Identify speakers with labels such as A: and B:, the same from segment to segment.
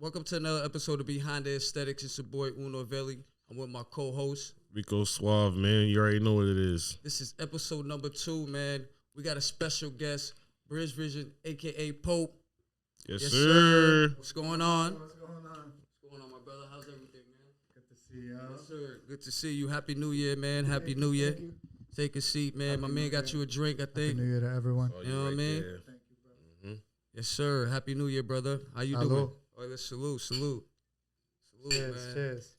A: Welcome to another episode of Behind the Aesthetics. It's your boy Uno Vellie. I'm with my co-host
B: Riqo.Suav, man. You already know what it is.
A: This is episode number 2, man. We got a special guest, BridgeVision, a.k.a. Pope.
B: Yes, sir.
A: What's going on?
C: What's going on?
A: What's going on, my brother? How's everything, man?
C: Good to see you.
A: Yes, sir. Good to see you. Happy New Year, man. Happy New Year.
C: Thank you.
A: Take a seat, man. My man got you a drink, I think.
C: Happy New Year to everyone.
A: You know what I mean?
C: Thank you, brother.
B: Mm-hmm.
A: Yes, sir. Happy New Year, brother. How you
C: Hello.
A: doing? Oh, let's salute. Salute,
C: Cheers,
A: man.
C: cheers.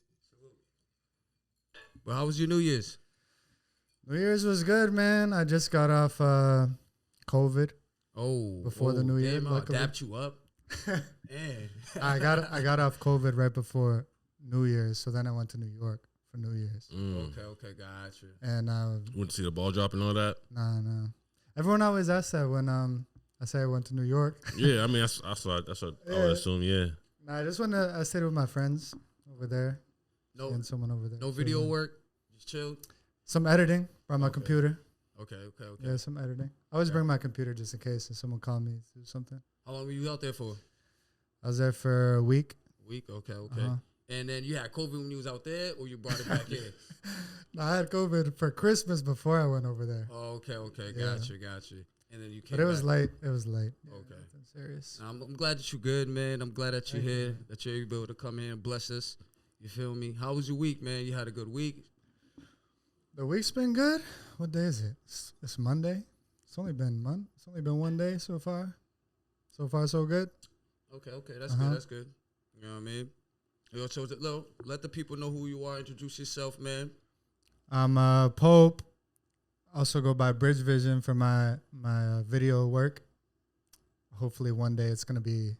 A: But how was your New Year's?
C: New Year's was good, man. I just got off COVID. Before the New Year,
A: Damn, I
C: luckily.
A: dapped you up. Man.
C: I got off COVID right before New Year's, so then I went to New York for New Year's.
A: Okay, gotcha.
C: And
B: Went to see the ball drop and all that.
C: nah. Everyone always asks that when I say I went to New York.
B: Yeah, I mean, that's what I would assume. Yeah.
C: Nah, I stayed with my friends over there. And someone over there.
A: No video work. Just chilled.
C: Some editing. Brought my
A: Okay.
C: computer.
A: Okay.
C: Yeah, some editing. I always bring my computer just in case if someone called me to do something.
A: How long were you out there for?
C: I was there for a week.
A: Week. Okay.
C: Uh-huh.
A: And then you had COVID when you was out there, or you brought it back in?
C: No, I had COVID for Christmas before I went over there.
A: Oh, okay.
C: Yeah.
A: Gotcha. And then you came.
C: But it was
A: back.
C: late. It was late. Yeah,
A: Okay.
C: nothing serious.
A: I'm glad that you're good, man. I'm glad that you're
C: Thank you,
A: here,
C: man.
A: that you're able to come in and bless us. You feel me? How was your week, man? You had a good week?
C: The week's been good. What day is it? It's Monday. It's only been one day so far. So far, so good.
A: Okay. That's good. That's good. You know what I mean? Yo, so let the people know who you are. Introduce yourself, man.
C: I'm Pope. Also go by BridgeVision for my video work. Hopefully one day it's gonna be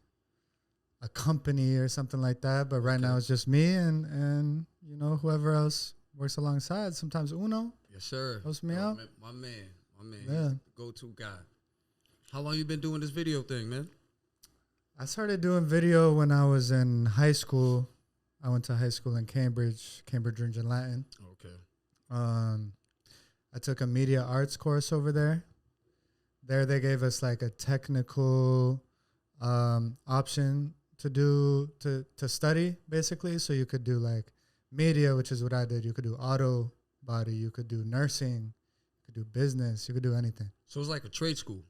C: a company or something like that. But right now it's just me and you know whoever else works alongside. Sometimes Uno.
A: Yes, sir.
C: Helps me out.
A: My man.
C: Yeah.
A: He's the go-to guy. How long you been doing this video thing, man?
C: I started doing video when I was in high school. I went to high school in Cambridge Region Latin.
A: Okay.
C: I took a media arts course over there. There they gave us like a technical option to study basically. So you could do like media, which is what I did. You could do auto body. You could do nursing. You could do business. You could do anything.
A: So it's like a trade school.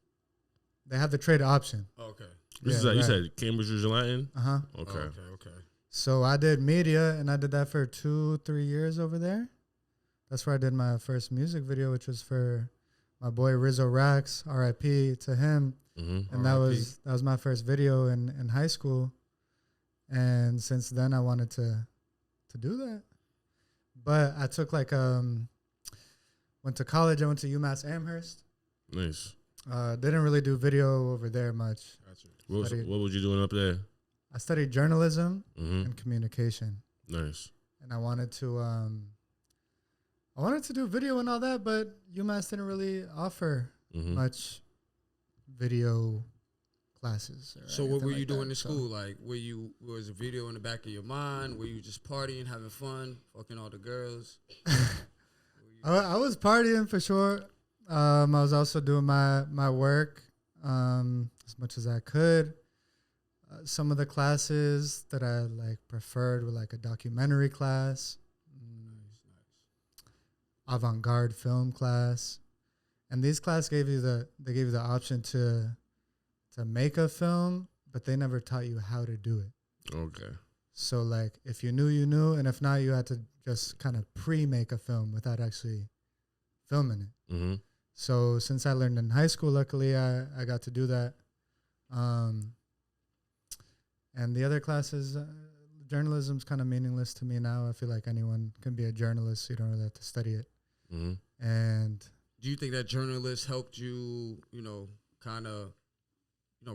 C: They have the trade option.
A: Okay.
B: This is you said Cambridge Region Latin?
C: Uh-huh.
B: Okay.
A: Okay.
C: So I did media, and I did that for 2-3 years over there. That's where I did my first music video, which was for my boy Rizzo Rax, R.I.P. to him.
B: Mm-hmm.
C: And that was my first video in high school. And since then, I wanted to do that. But I took went to college. I went to UMass Amherst.
B: Nice.
C: Didn't really do video over there much.
A: Gotcha.
B: What was you doing up there?
C: I studied journalism
B: Mm-hmm.
C: and communication.
B: Nice.
C: And I wanted to do video and all that, but UMass didn't really offer
B: Mm-hmm.
C: much video classes.
A: So what were you doing in school? Like, was a video in the back of your mind? Were you just partying, having fun, fucking all the girls?
C: I was partying for sure. I was also doing my work as much as I could. Some of the classes that I preferred were like a documentary class, avant-garde film class, and these classes gave you the option to make a film, but they never taught you how to do it.
B: Okay.
C: So like if you knew, you knew, and if not, you had to just kind of pre-make a film without actually filming it.
B: Mm-hmm.
C: So since I learned in high school, luckily I got to do that. And the other classes, journalism's kind of meaningless to me now. I feel like anyone can be a journalist. So you don't really have to study it.
B: Mm-hmm.
C: And
A: Do you think that journalists helped you,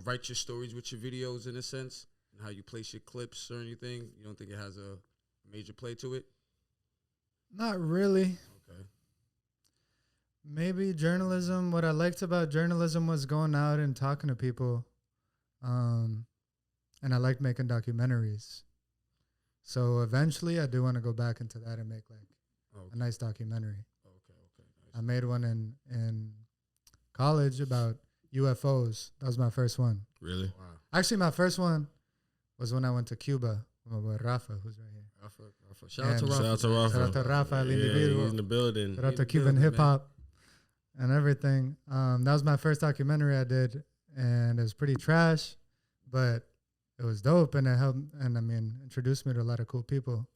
A: write your stories with your videos in a sense? And how you place your clips or anything? You don't think it has a major play to it?
C: not really.
A: Okay.
C: Maybe journalism. What I liked about journalism was going out and talking to people. And I liked making documentaries. So eventually I do want to go back into that and make a nice documentary.
A: Okay.
C: I made one in college about UFOs. That was my first one.
B: Really?
A: Wow.
C: Actually, my first one was when I went to Cuba with my boy Rafa, who's right here.
A: Rafa. Shout out to
C: And
A: Rafa.
B: Shout out to Rafa.
C: Shout out to Rafa, El
B: Yeah,
C: Individuo.
B: he's in the building.
C: Shout out to
A: the
C: Cuban
A: building,
C: hip hop and everything. That was my first documentary I did, and it was pretty trash, but it was dope, and it helped, and I mean, introduced me to a lot of cool people.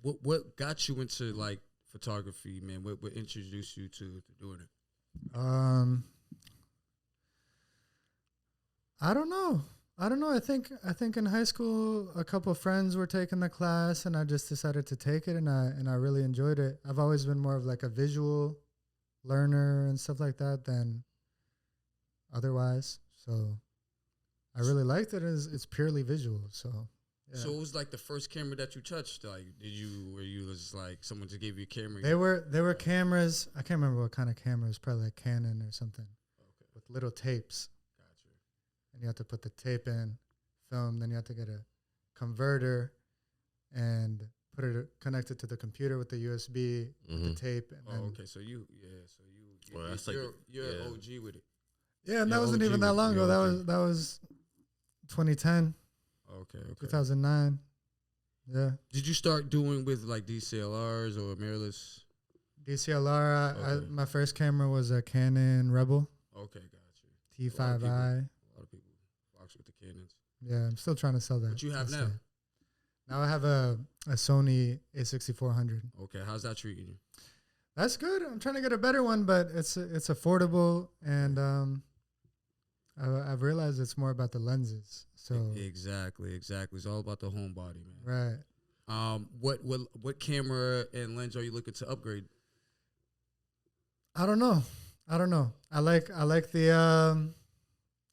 A: What got you into like photography, man? What introduced you to doing it?
C: I don't know. I think in high school, a couple of friends were taking the class, and I just decided to take it, and I really enjoyed it. I've always been more of like a visual learner and stuff like that than otherwise. So I really liked it. It's purely visual. So yeah.
A: So it was like the first camera that you touched. Like, were you just like someone just gave you a camera?
C: They were cameras. I can't remember what kind of camera. It was probably like Canon or something, with little tapes.
A: Gotcha.
C: And you have to put the tape in, film. Then you have to get a converter and connect it to the computer with the USB, with the tape. And then
A: okay. So you.
B: Well, that's
A: you're an OG with it.
C: Yeah, and that
A: You're
C: wasn't
A: OG
C: even that
A: with-
C: long
A: you're
C: ago.
A: OG.
C: That was 2010,
A: Okay.
C: 2009. Yeah.
A: Did you start doing with like DSLRs or mirrorless?
C: DSLR.
A: Okay.
C: My first camera was a Canon Rebel
A: Okay, got
C: T5i.
A: you. A lot of people box with the Canons.
C: Yeah, I'm still trying to sell that.
A: What you have
C: That's
A: now?
C: it. Now I have a Sony A6400.
A: Okay, how's that treating you?
C: That's good. I'm trying to get a better one, but it's affordable, and I've realized it's more about the lenses. So
A: Exactly. It's all about the home body, man.
C: right.
A: What camera and lens are you looking to upgrade?
C: I don't know. I like the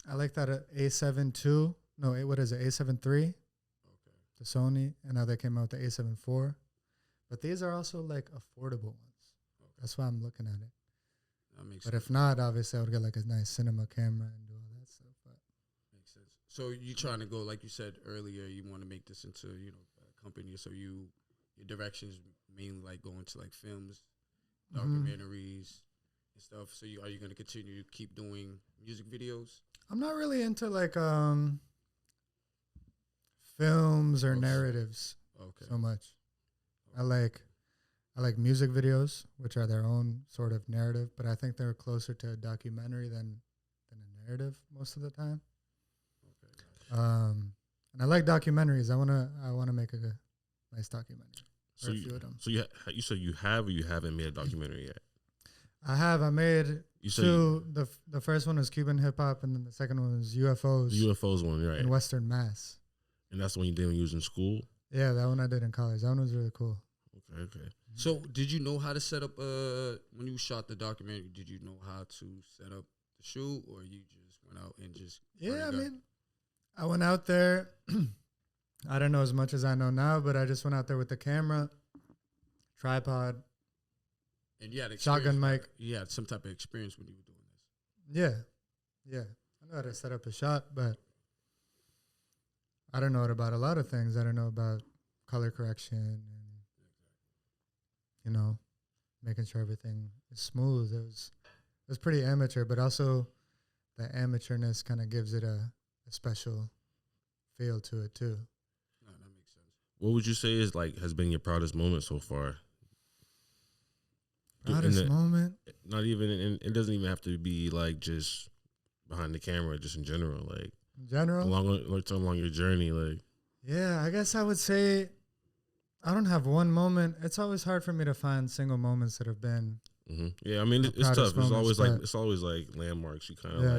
C: I like that A7 II. No, what is it? A7 III.
A: Okay.
C: The Sony, and now they came out with the A7 IV. But these are also like affordable ones. That's why I'm looking at it.
A: That makes
C: But
A: sense.
C: if not, obviously I would get like a nice cinema camera and do all that stuff. But
A: Makes sense. So you trying to go, like you said earlier, you want to make this into, a company. So your direction is mainly like going to like films, documentaries and stuff. So are you going to continue to keep doing music videos?
C: I'm not really into like films or
A: Oh,
C: narratives
A: Okay.
C: so much. I like music videos, which are their own sort of narrative, but I think they're closer to a documentary than a narrative most of the time.
A: Okay.
C: And I like documentaries. I wanna make a nice documentary.
B: So
C: or a few of them.
B: So you said you have or you haven't made a documentary yet?
C: I made
B: You said
C: two. The first one was Cuban hip hop, and then the second one was UFOs
B: the UFOs one, right?
C: in Western Mass.
B: And that's the one you did when you was in school?
C: Yeah, that one I did in college. That one was really cool.
B: Okay.
A: So did you know how to set up, when you shot the documentary, did you know how to set up the shoot, or you just went out and just...
C: Yeah, I mean, I went out there. I don't know as much as I know now, but I just went out there with the camera, tripod,
A: And you had
C: shotgun mic.
A: You had some type of experience when you were doing this.
C: Yeah. I know how to set up a shot, but I don't know about a lot of things. I don't know about color correction and, making sure everything is smooth. It was pretty amateur, but also the amateurness kind of gives it a special feel to it too.
A: No, that makes sense.
B: What would you say has been your proudest moment so far?
C: Proudest moment?
B: Not even, it doesn't even have to be like just behind the camera, just in general, like
C: In general?
B: along your journey, like.
C: Yeah, I guess I would say I don't have one moment. It's always hard for me to find single moments that have been.
B: Yeah, I mean
C: My
B: it's tough.
C: proudest moments,
B: It's always like landmarks. You kind of
C: Yeah.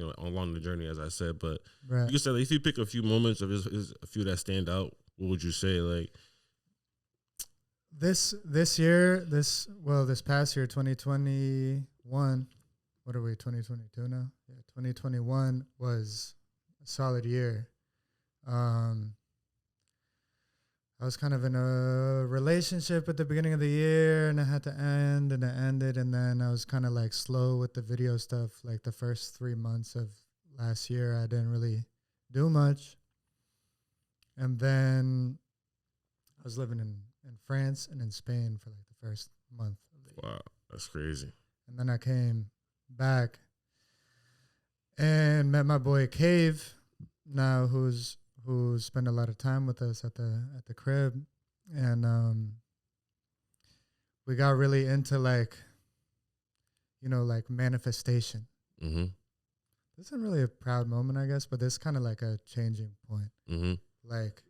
B: like along the journey, as I said. But
C: Right.
B: you can say if you pick a few moments of a few that stand out, what would you say? Like
C: This past year, 2021. What are we? 2022 now? Yeah, 2021 was a solid year. I was kind of in a relationship at the beginning of the year, and it had to end, and it ended, and then I was kind of like slow with the video stuff. Like the first 3 months of last year, I didn't really do much. And then I was living in France and in Spain for like the first month of the year.
B: wow, that's crazy.
C: And then I came back and met my boy Cave now, who's who spend a lot of time with us at the crib, and we got really into like, like manifestation.
B: Mm-hmm.
C: This isn't really a proud moment, I guess, but this kind of like a changing point.
B: Mm-hmm.
C: Like,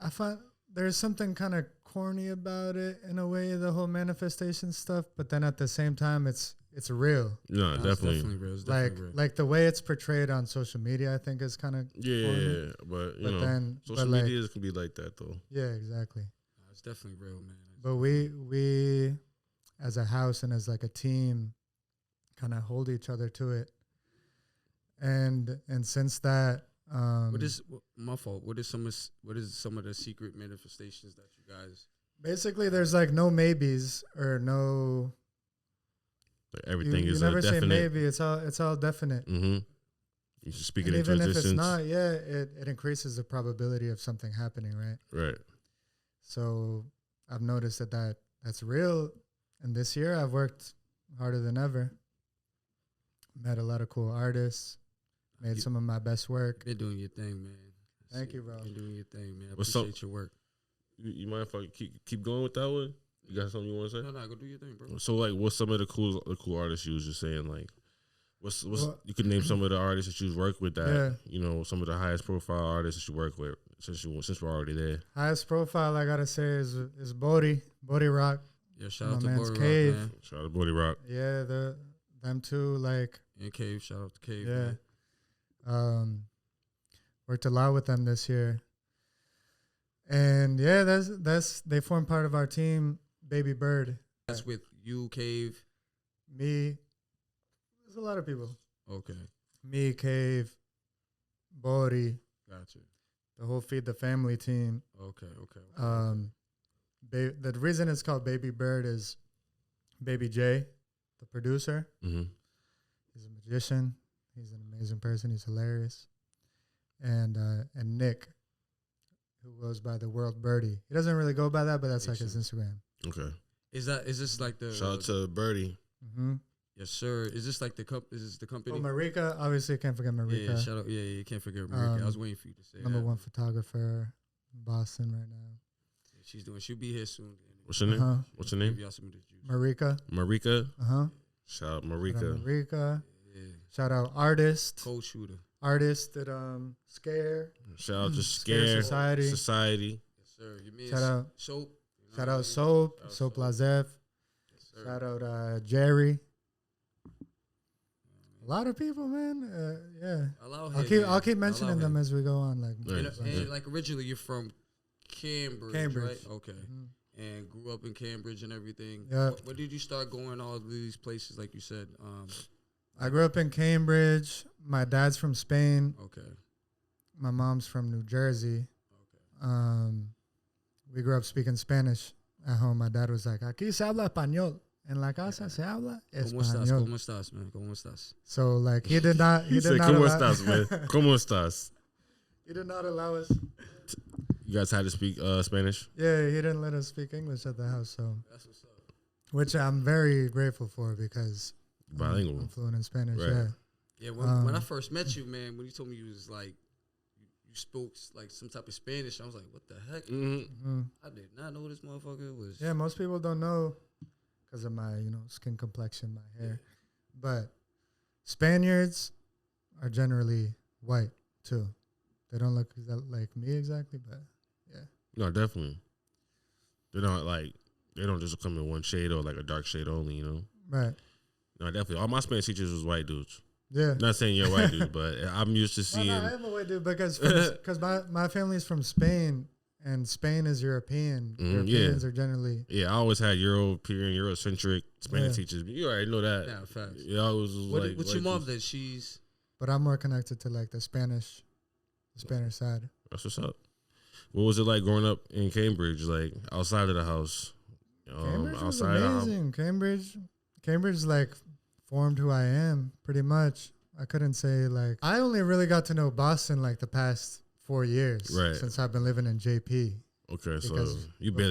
C: I find there's something kind of corny about it in a way, the whole manifestation stuff, but then at the same time, it's real.
B: No, definitely.
A: Real. It's definitely real.
C: Like the way it's portrayed on social media, I think is kind of
B: corny. But social media can be like that though.
C: Yeah, exactly.
A: It's definitely real, man.
C: But we as a house and as like a team kind of hold each other to it. And since that,
A: what is my fault? What is some of the secret manifestations that you guys?
C: Basically, there's like no maybes or no.
B: Like everything is
C: you never
B: definite.
C: say maybe. It's all definite.
B: Mm-hmm. You should speak it
C: and
B: into
C: even
B: existence.
C: if it's not, it increases the probability of something happening, right?
B: Right.
C: So I've noticed that's real. And this year I've worked harder than ever. Met a lot of cool artists. Made some of my best work.
A: Been doing your thing, man.
C: Thank you, bro.
A: Been doing your thing, man. I
B: What's
A: appreciate your work.
B: You mind if I keep going with that one? You got something you want to say?
A: No, go do your thing, bro.
B: So like, what's some of the cool artists you was just saying? Like, what's you could name some of the artists that you worked with that some of the highest profile artists that you work with since we're already there.
C: Highest profile I gotta say is Body Rock.
A: Yeah, shout out to
C: man's
A: Body
C: Cave.
A: Rock, man.
B: Shout out to Body Rock.
C: Yeah, them two like.
A: And Cave, shout out to Cave.
C: Yeah.
A: Man.
C: Worked a lot with them this year. And yeah, that's they form part of our team, Baby Bird.
A: That's with you, Cave.
C: Me. There's a lot of people.
A: Okay.
C: Me, Cave, Bori.
A: Gotcha.
C: The whole Feed the Family team.
A: Okay.
C: The reason it's called Baby Bird is Baby J, the producer.
B: Mm-hmm.
C: He's a magician. He's an amazing person. He's hilarious. And Nick, who goes by the World Birdie. He doesn't really go by that, but that's like his Instagram.
B: Okay.
A: Is this like the
B: shout out to Birdie?
C: Mm-hmm.
A: Yes, sir. Is this like the company?
C: Oh, Marika. Obviously, can't forget Marika.
A: Yeah, shout out. Yeah, you can't forget Marika. I was waiting for you to say
C: number
A: that.
C: one photographer in Boston right now.
A: Yeah, she'll be here soon.
B: What's her name? What's her name?
C: Marika.
B: Marika.
C: Uh-huh.
B: Shout out Marika.
C: Shout out Marika.
A: Yeah.
C: Shout out Artist.
A: Cold shooter.
C: Artist at Scare.
B: Shout out to Scare Society.
A: Yes, sir. You mean
C: shout out
A: Soap.
C: Shout out Soap. Soap Lazev.
A: Yes,
C: shout out Jerry. A lot of people, man. Yeah. I'll keep mentioning them as we go on. Like,
A: and like originally you're from Cambridge, right? Okay. Mm-hmm. And grew up in Cambridge and everything.
C: Yeah.
A: When did you start going all these places, like you said?
C: I grew up in Cambridge. My dad's from Spain.
A: Okay.
C: My mom's from New Jersey. Okay. We grew up speaking Spanish at home. My dad was like, "Aquí se habla español. En la casa se habla español."
A: ¿Cómo estás, man? ¿Cómo estás?
C: So like he did not. He did not.
B: ¿Cómo estás, man? ¿Cómo estás?
C: He did not allow us.
B: You guys had to speak Spanish?
C: Yeah, he didn't let us speak English at the house. So
A: that's what's up.
C: Which I'm very grateful for because
B: bilingual.
C: I'm fluent in Spanish.
B: Right.
C: Yeah.
A: Yeah. When I first met you, man, when you told me you was like you spoke like some type of Spanish, I was like, what the heck?
B: Mm-hmm.
A: I did not know this motherfucker was.
C: Yeah, most people don't know because of my skin complexion, my hair, but Spaniards are generally white too. They don't look like me exactly, but yeah.
B: No, definitely. They don't just come in one shade or like a dark shade only,
C: Right.
B: No, definitely. All my Spanish teachers was white dudes.
C: Yeah.
B: Not saying you're a white dude, but I'm used to seeing.
C: No, I am a white dude because my family's from Spain, and Spain is European. Europeans are generally.
B: Yeah, I always had European, Eurocentric Spanish teachers. You already know that.
A: Yeah, facts.
B: Yeah, I was like.
A: What's your mom that she's?
C: But I'm more connected to like the Spanish side.
B: That's what's up. What was it like growing up in Cambridge, like outside of the house?
C: Cambridge was amazing. Cambridge like formed who I am pretty much. I couldn't say like I only really got to know Boston like the past 4 years since I've been living in JP.
B: Okay,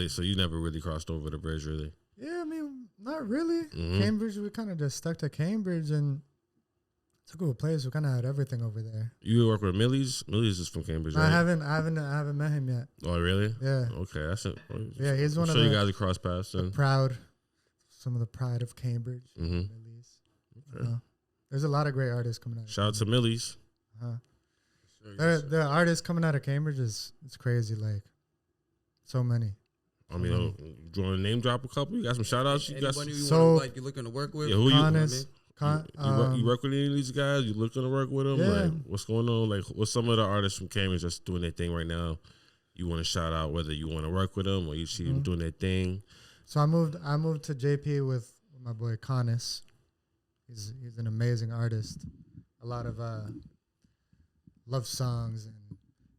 B: so you never really crossed over the bridge, really?
C: Yeah, I mean, not really. Cambridge, we kind of just stuck to Cambridge, and It's a cool place. We kind of had everything over there.
B: You work with Millie's? Millie's is from Cambridge,
C: No,
B: right?
C: I haven't met him yet.
B: Oh, really?
C: Yeah.
B: Okay, that's it.
C: Yeah, he's one of
B: the.
C: the.
B: You guys across paths then.
C: Some of the pride of Cambridge.
B: Mm-hmm.
C: Okay. There's a lot of great artists coming out.
B: Shout out to Millie's.
C: The artists coming out of Cambridge is crazy. Like, so many.
B: I mean, do you want to name drop a couple? You got some shout outs? You got
A: Anybody you're looking to work with?
B: Yeah, who
C: Connors,
B: you work with any of these guys? You looking to work with them?
C: Yeah.
B: Like, what's going on? Like, what's some of the artists from Cambridge that's doing their thing right now? You want to shout out whether you want to work with them or you see them doing their thing?
C: So I moved to JP with my boy Connors. He's an amazing artist. A lot of love songs, and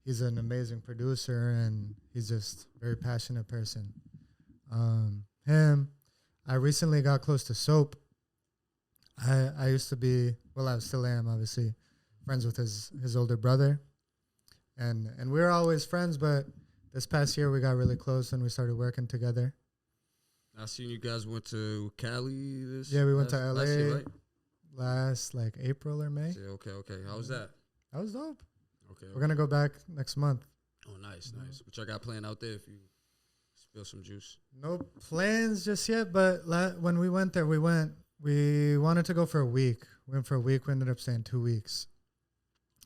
C: he's an amazing producer, and he's just a very passionate person. I recently got close to Soap. I used to be, well, I still am, obviously, friends with his older brother. And we were always friends, but this past year we got really close and we started working together.
A: I seen you guys went to Cali
C: we went to LA
A: last year, right?
C: Last like April or May.
A: Yeah, okay. How was that?
C: That was dope.
A: Okay.
C: We're going to go back next month.
A: Oh, nice. What y'all got planned out there if you spill some juice?
C: No plans just yet, but when we went there, we wanted to go for a week. We went for a week. We ended up staying 2 weeks.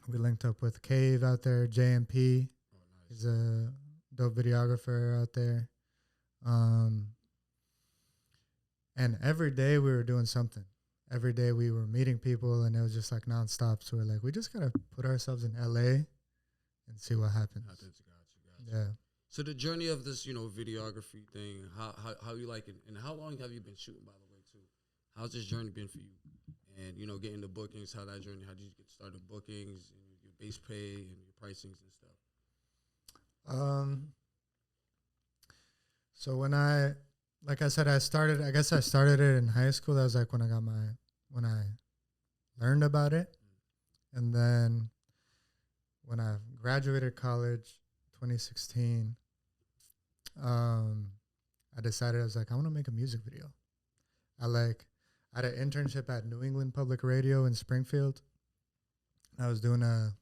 C: We linked up with Cave out there, JMP. Oh, nice. He's a dope videographer out there. And every day we were doing something. Every day we were meeting people, and it was just like nonstop. So we're like, we just got to put ourselves in LA and see what happens.
A: Gotcha.
C: Yeah.
A: So the journey of this, videography thing, how you like it, and how long have you been shooting, by the way, too? How's this journey been for you? And, getting the bookings, how did you get started bookings, and your base pay, and your pricings and stuff?
C: So when like I said, I started it in high school. That was like when I learned about it. And then when I graduated college, 2016, I decided, I was like, I want to make a music video. I had an internship at New England Public Radio in Springfield. I was doing a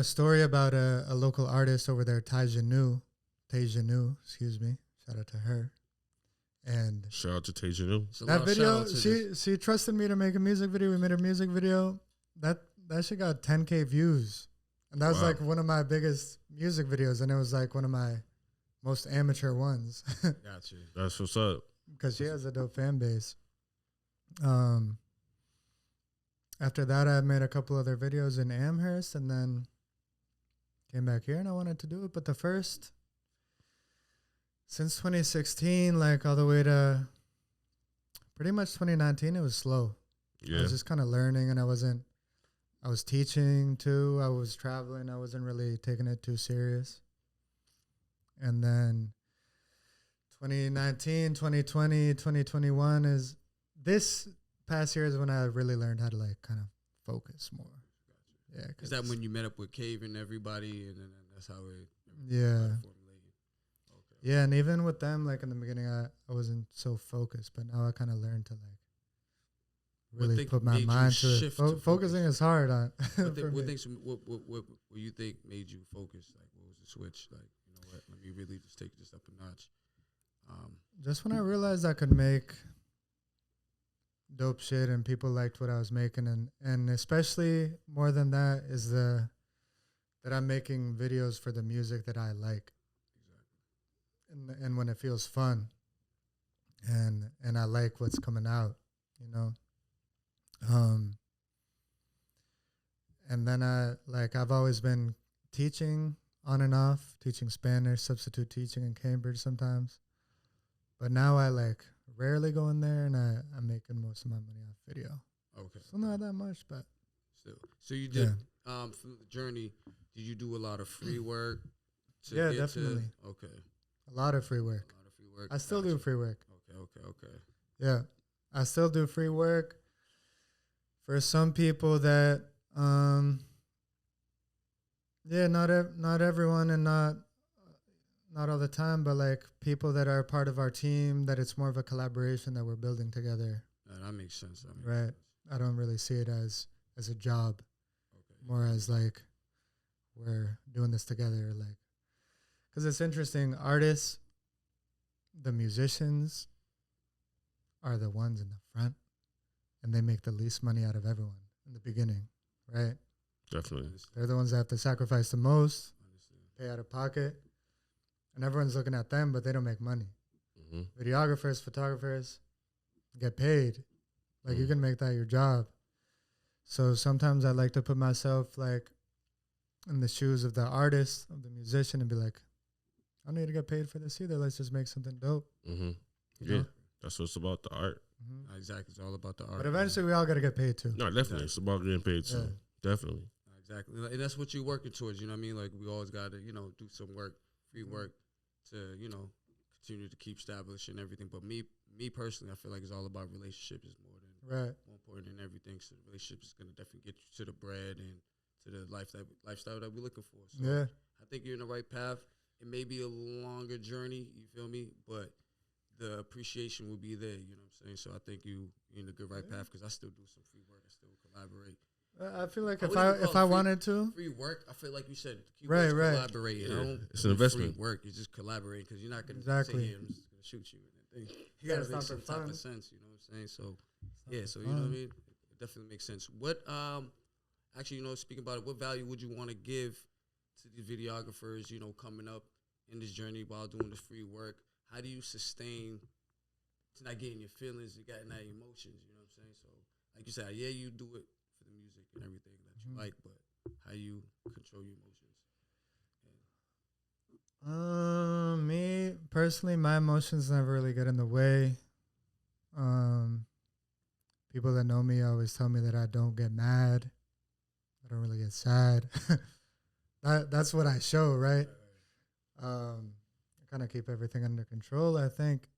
C: story about a local artist over there, Tejanu, excuse me. Shout out to her. And
B: shout out to Tejanu.
C: That video, she trusted me to make a music video. We made a music video. That shit got 10K views. And that was like one of my biggest music videos. And it was like one of my most amateur ones.
A: Gotcha.
B: That's what's up.
C: Because she has a dope fan base. After that, I made a couple other videos in Amherst and then came back here and I wanted to do it. But since 2016, like all the way to pretty much 2019, it was slow. Yeah. I was just kind of learning, and I was teaching too. I was traveling. I wasn't really taking it too serious. And then 2019, 2020, 2021 is this past year is when I really learned how to like kind of focus more. Yeah.
A: Is that when you met up with Cave and everybody, and then that's how it?
C: Yeah. Yeah, and even with them, like in the beginning, I wasn't so focused, but now I kind of learned to like really put my mind to it. Focusing is hard. What you think made you focus? Like, what was the switch? Like, let me really just take this up a notch. Just when I realized I could make dope shit and people liked what I was making, and especially more than that is that I'm making videos for the music that I like. And when it feels fun and I like what's coming out, and then I've always been teaching on and off, teaching Spanish, substitute teaching in Cambridge sometimes, but now I like rarely go in there, and I'm making most of my money off video.
A: Okay.
C: So not that much, but
A: still. So you did through the journey, did you do a lot of free work?
C: Yeah, definitely.
A: Okay.
C: A lot of free work. I still do free work.
A: Okay.
C: Yeah, I still do free work for some people that, not everyone and not all the time, but like people that are part of our team, that it's more of a collaboration that we're building together.
A: That makes sense.
C: Right. I don't really see it as a job, more as like we're doing this together. Like, because it's interesting, artists, the musicians are the ones in the front, and they make the least money out of everyone in the beginning, right?
B: Definitely.
C: They're the ones that have to sacrifice the most, pay out of pocket, and everyone's looking at them, but they don't make money. Videographers, photographers get paid. Like, you can make that your job. So sometimes I like to put myself, like, in the shoes of the artist, of the musician, and be like, I don't need to get paid for this either. Let's just make something dope.
B: Yeah, that's what it's about, the art.
A: Exactly. It's all about the art.
C: But eventually, we all got to get paid, too.
B: No, definitely. It's about getting paid, too. Definitely.
A: Exactly. And that's what you're working towards, you know what I mean? Like, we always got to, you know, do some work, free work to, you know, continue to keep establishing everything. But me personally, I feel like it's all about relationships is more important than everything. So the relationship is going to definitely get you to the bread and to the lifestyle that we're looking for. So I think you're in the right path. It may be a longer journey, you feel me? But the appreciation will be there, you know what I'm saying? So I think you're in the good right path, because I still do some free work. I still collaborate.
C: I feel like if I wanted to.
A: Free work, I feel like you said,
C: right.
A: Collaborate.
B: Yeah. It's an investment.
A: Free work, you just collaborate, because you're not going to
C: exactly.
A: say, here, I'm just going to shoot you. You got to make some type of sense, you know what I'm saying? So, so you know what I mean? It definitely makes sense. What, actually, you know, speaking about it, what value would you want to give to the videographers, you know, coming up in this journey while doing this free work? How do you sustain to not getting your feelings and getting that emotions, you know what I'm saying? So, like you said, yeah, you do it for the music and everything that you like, but how you control your emotions?
C: Me personally, my emotions never really get in the way. People that know me always tell me that I don't get mad. I don't really get sad. That's what I show, right? I kind of keep everything under control, I think.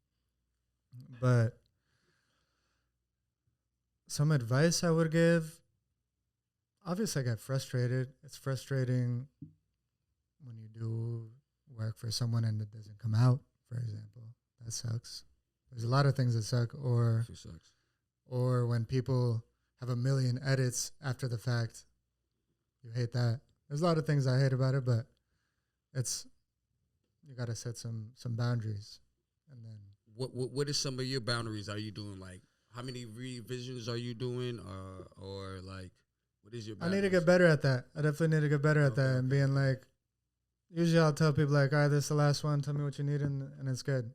C: But some advice I would give, obviously I get frustrated. It's frustrating when you do work for someone and it doesn't come out, for example. That sucks. There's a lot of things that suck. Or when people have a million edits after the fact, you hate that. There's a lot of things I hate about it, but you got to set some boundaries. And then
A: what is some of your boundaries? Are you doing, like, how many revisions are you doing, or like, what is your boundaries?
C: I need to get better at that. I definitely need to get better at that, and being like, usually I'll tell people, like, all right, this is the last one, tell me what you need, and it's good.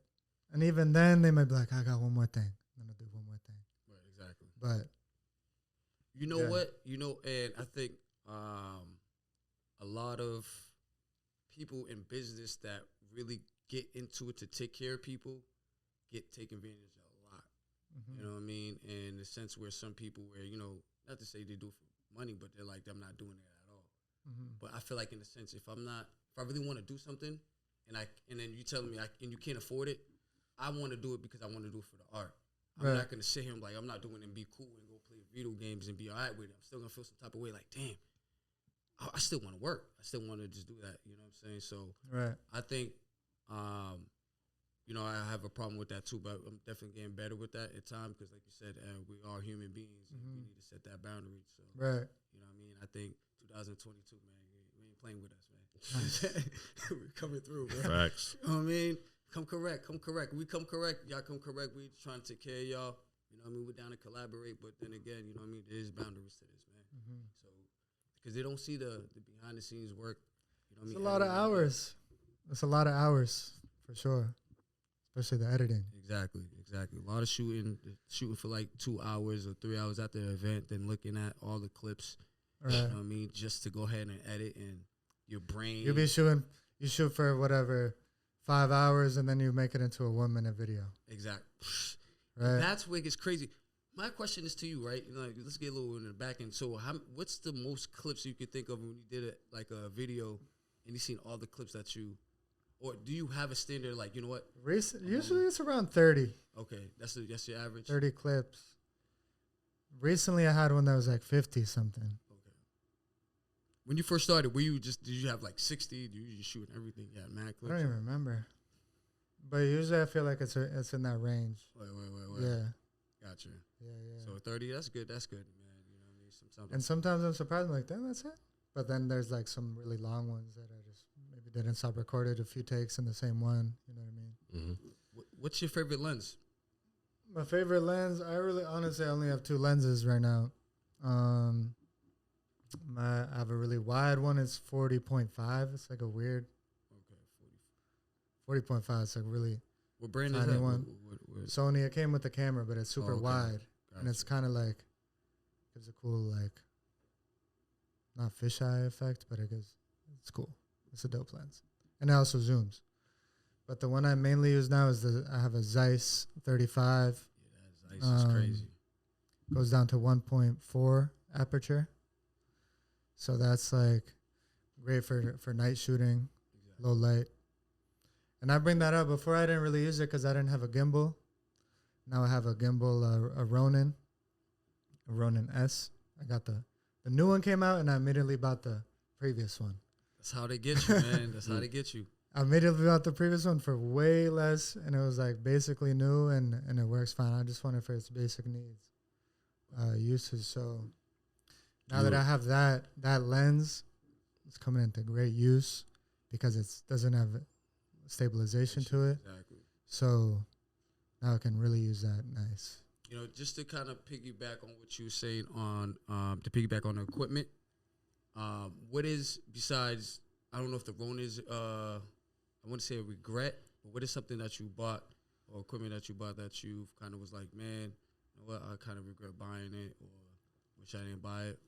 C: And even then they might be like, I got one more thing. I'm gonna do one more thing.
A: Right, exactly.
C: But
A: you know what? You know, and I think a lot of people in business that really get into it to take care of people take advantage of a lot. You know what I mean? In the sense where some people you know, not to say they do it for money, but they're like, I'm not doing it at all. But I feel like, in a sense, if I really want to do something, and then you tell me and you can't afford it, I want to do it because I want to do it for the art. I'm not going to sit here and be like, I'm not doing it and be cool and go play video games and be all right with it. I'm still going to feel some type of way, like, damn, I still want to work. I still want to just do that. You know what I'm saying? So I think, you know, I have a problem with that too, but I'm definitely getting better with that at times, because, like you said, we are human beings and we need to set that boundary. So, you know what I mean? I think 2022, man, we ain't playing with us, man. We're coming through, bro.
B: Facts.
A: You know what I mean? Come correct. We come correct. Y'all come correct. We trying to take care of y'all. You know what I mean? We're down to collaborate, but then again, you know what I mean? There is boundaries to this, man. So, because they don't see the behind the scenes work. You know what I mean?
C: It's a lot of hours. It's a lot of hours, for sure. Especially the editing.
A: Exactly. A lot of shooting for like 2 hours or 3 hours after the event, then looking at all the clips. You know what I mean? Just to go ahead and edit, and your brain. You shoot for whatever, 5 hours, and then you make it into a 1 minute video. Exactly. Right. That's where it gets crazy. My question is to you, right? You know, like, let's get a little in the back end. So, what's the most clips you could think of when you did it, like a video, and you seen all the clips that you, or do you have a standard, like, you know what? Usually it's around 30. Okay, that's your average. 30 clips. Recently, I had one that was like 50 something. Okay. When you first started, did you have like 60? Do you just shoot everything? Yeah, mad clips. I don't even remember. But usually, I feel like it's in that range. Wait. Yeah. Gotcha.
C: Yeah.
A: So 30, that's good. That's good, man. You know what I mean?
C: Sometimes I'm surprised. I'm like, damn, that's it. But then there's like some really long ones that I just maybe didn't stop recorded a few takes in the same one. You know what I mean?
A: What's your favorite lens?
C: My favorite lens, I really honestly only have 2 lenses right now. I have a really wide one. It's 40.5. It's like a weird.
A: Okay,
C: 40.5. It's like really.
A: What brand
C: tiny
A: is that?
C: one.
A: What?
C: Sony. It came with the camera, but it's super wide,
A: Gotcha.
C: and it's kind of like gives a cool like not fisheye effect, but it's cool. It's a dope lens, and it also zooms. But the one I mainly use now is I have a Zeiss 35.
A: Yeah, that Zeiss is crazy.
C: Goes down to 1.4 aperture, so that's like great for night shooting, low light. And I bring that up. Before I didn't really use it because I didn't have a gimbal. Now I have a gimbal, a Ronin S. I got the new one came out, and I immediately bought the previous one.
A: That's how they get you, man. That's how they get you.
C: I immediately bought the previous one for way less, and it was like basically new, and it works fine. I just want it for its basic needs, uses. So now that I have that lens, it's coming into great use because it doesn't have stabilization to it.
A: Exactly.
C: So now I can really use that nice.
A: You know, just to kind of piggyback on what you were saying on the equipment, what is, besides, I don't know if the Rona is, I wouldn't say a regret, but what is something that you bought or equipment that you bought that you kind of was like, man, you know what, I kind of regret buying it or wish I didn't buy it?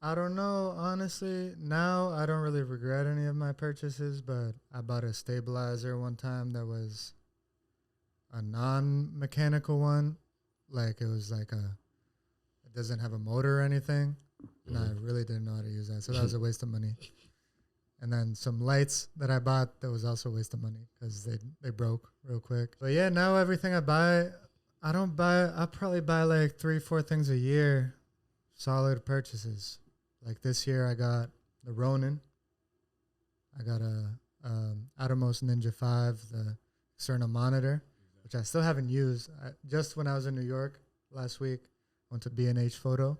C: I don't know, honestly. Now I don't really regret any of my purchases, but I bought a stabilizer one time that was a non-mechanical one. Like it was like it doesn't have a motor or anything. And I really didn't know how to use that. So that was a waste of money. And then some lights that I bought, that was also a waste of money because they broke real quick. But yeah, now everything I buy, I probably buy like 3-4 things a year. Solid purchases. Like this year, I got the Ronin. I got a Atomos Ninja 5, the external monitor, which I still haven't used. Just when I was in New York last week, went to B&H Photo.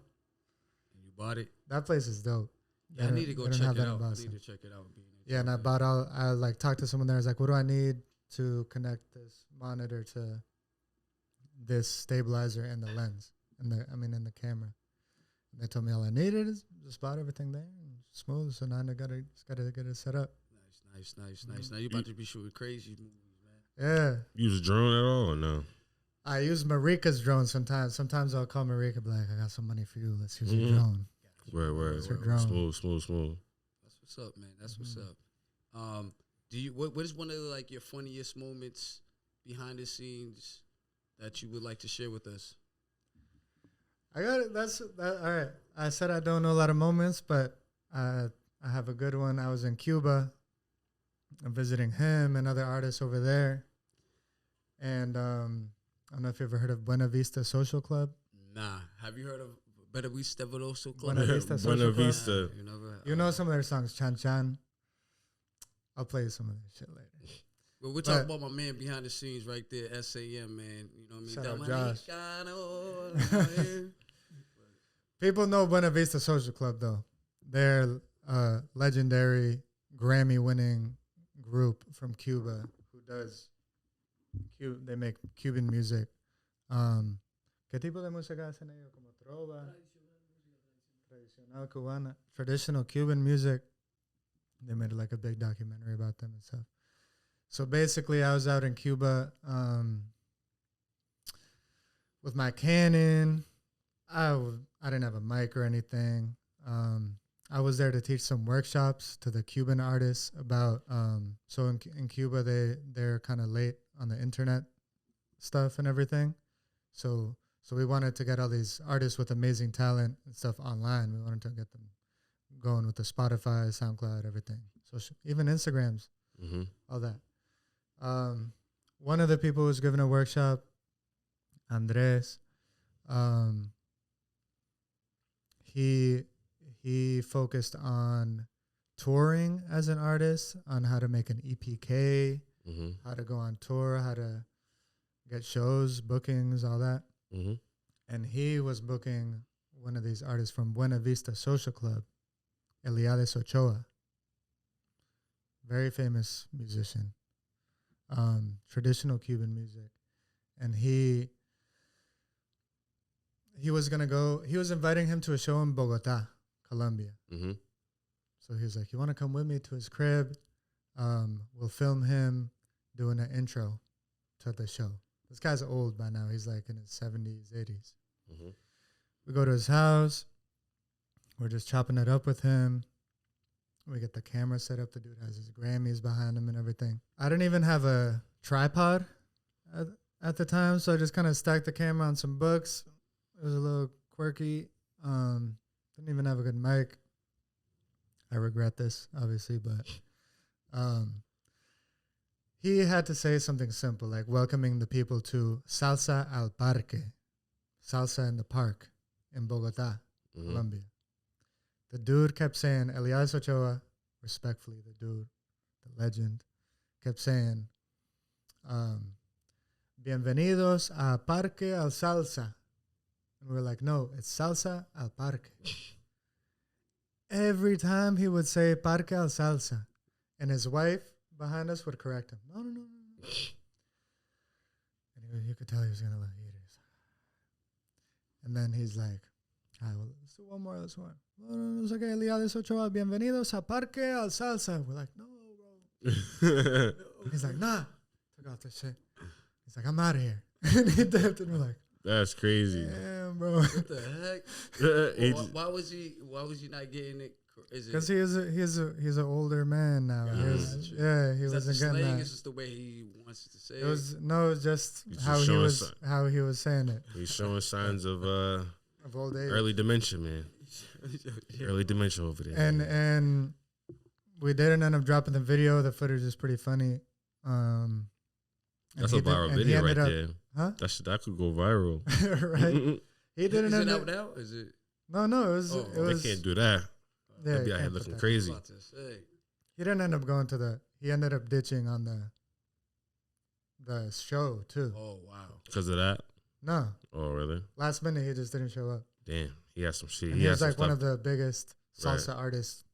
A: And you bought it?
C: That place is dope.
A: Yeah, I need to go check it out. I need to check it out.
C: Yeah, and I like talked to someone there. I was like, what do I need to connect this monitor to this stabilizer and the lens and in the camera? And they told me all I needed is just bought everything there and smooth. So now I just gotta get it set up.
A: Nice. Now you about to be shooting crazy movies, man.
C: Yeah.
B: You use a drone at all or no?
C: I use Marika's drone sometimes. Sometimes I'll call Marika, be like, I got some money for you. Let's use your drone.
B: Word. Smooth.
A: That's what's up, man. That's what's up. What is one of like your funniest moments behind the scenes that you would like to share with us?
C: I got it. All right. I said I don't know a lot of moments, but I have a good one. I was in Cuba. I'm visiting him and other artists over there. And I don't know if you ever heard of Buena Vista Social Club.
A: Nah. Have you heard of Buena Vista Social Club?
C: Buena Vista Social Club.
B: Nah,
C: you know some of their songs, Chan Chan. I'll play you some of that shit later.
A: Well, we're talking about my man behind the scenes right there, S.A.N, man. You know what I mean?
C: Shout out Josh. People know Buena Vista Social Club, though. They're a legendary Grammy-winning group from Cuba who does... They make Cuban music. ¿Qué tipo de música hacen ellos? Como trova. Tradicional cubana. Traditional Cuban music. They made like a big documentary about them and stuff. So basically, I was out in Cuba with my Canon. I didn't have a mic or anything. I was there to teach some workshops to the Cuban artists about. So in Cuba, they're kind of late on the internet stuff and everything. So we wanted to get all these artists with amazing talent and stuff online. We wanted to get them going with the Spotify, SoundCloud, everything. So even Instagrams, all that. One of the people who was giving a workshop, Andres, he focused on touring as an artist, on how to make an EPK, how to go on tour, how to get shows, bookings, all that. And he was booking one of these artists from Buena Vista Social Club, Eliades.Ochoa. Very famous musician, traditional Cuban music. And he was going to go, he was inviting him to a show in Bogota, Colombia. So he was like, you want to come with me to his crib? We'll film him doing an intro to the show. This guy's old by now. He's like in his 70s, 80s. We go to his house. We're just chopping it up with him. We get the camera set up. The dude has his Grammys behind him and everything. I didn't even have a tripod at the time, so I just kind of stacked the camera on some books. It was a little quirky. Didn't even have a good mic. I regret this, obviously, but he had to say something simple, like welcoming the people to Salsa al Parque, Salsa in the Park in Bogota, Colombia. The dude kept saying, Eliades.Ochoa, respectfully, the dude, the legend, kept saying, bienvenidos a Parque al Salsa. And we were like, no, it's Salsa al Parque. Every time he would say Parque al Salsa, and his wife behind us would correct him. No. And you could tell he was going to let eat it. And then he's like, all right, well, let's do one more. No, it's okay, Eliades.Ochoa, bienvenidos a Parque al Salsa. We're like, no, bro. He's like, nah. Took off the shit. He's like, I'm out of here. And he dipped, and we're like,
B: that's crazy.
C: Damn, bro.
A: What the heck? Why was he not getting it?
C: Because he's an older man now. He wasn't getting that.
A: It's just the way he wants to say it.
C: It's just how he was saying it.
B: He's showing signs of
C: old age,
B: early dementia, man. Early dementia over there.
C: And we didn't end up dropping the video. The footage is pretty funny.
B: That's a viral video right there.
C: Huh?
B: That could go viral.
C: Right. He didn't end up.
A: Is it out now? Is it?
C: No. It was.
B: They can't do that.
C: Yeah,
B: they'd be out here looking crazy.
C: He didn't end up going to he ended up ditching on the show too.
A: Oh wow!
B: Because of that?
C: No.
B: Oh really?
C: Last minute he just didn't show up.
B: Damn, he had some shit.
C: And he was like one of the biggest salsa artists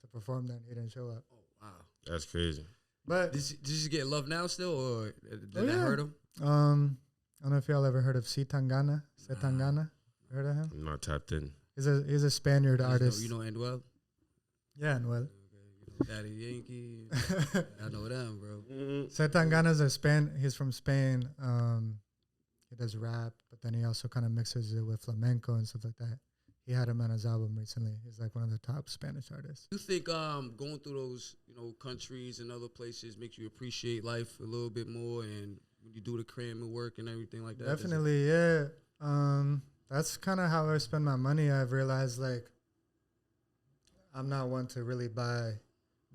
C: to perform there. And he didn't show up.
A: Oh wow!
B: That's crazy.
C: But
A: did you get love now still, or did that hurt him?
C: I don't know if y'all ever heard of S.A.N. Heard of him?
B: I'm not tapped in.
C: He's a Spaniard artist.
A: You know Anuel?
C: Yeah, Anuel.
A: Daddy Yankee. I know them, bro.
C: S.A.N. is he's from Spain. He does rap, but then he also kind of mixes it with flamenco and stuff like that. He had him on his album recently. He's like one of the top Spanish artists.
A: You think going through those countries and other places makes you appreciate life a little bit more, and when you do the cram and work and everything like that?
C: Definitely, yeah. That's kind of how I spend my money. I've realized like I'm not one to really buy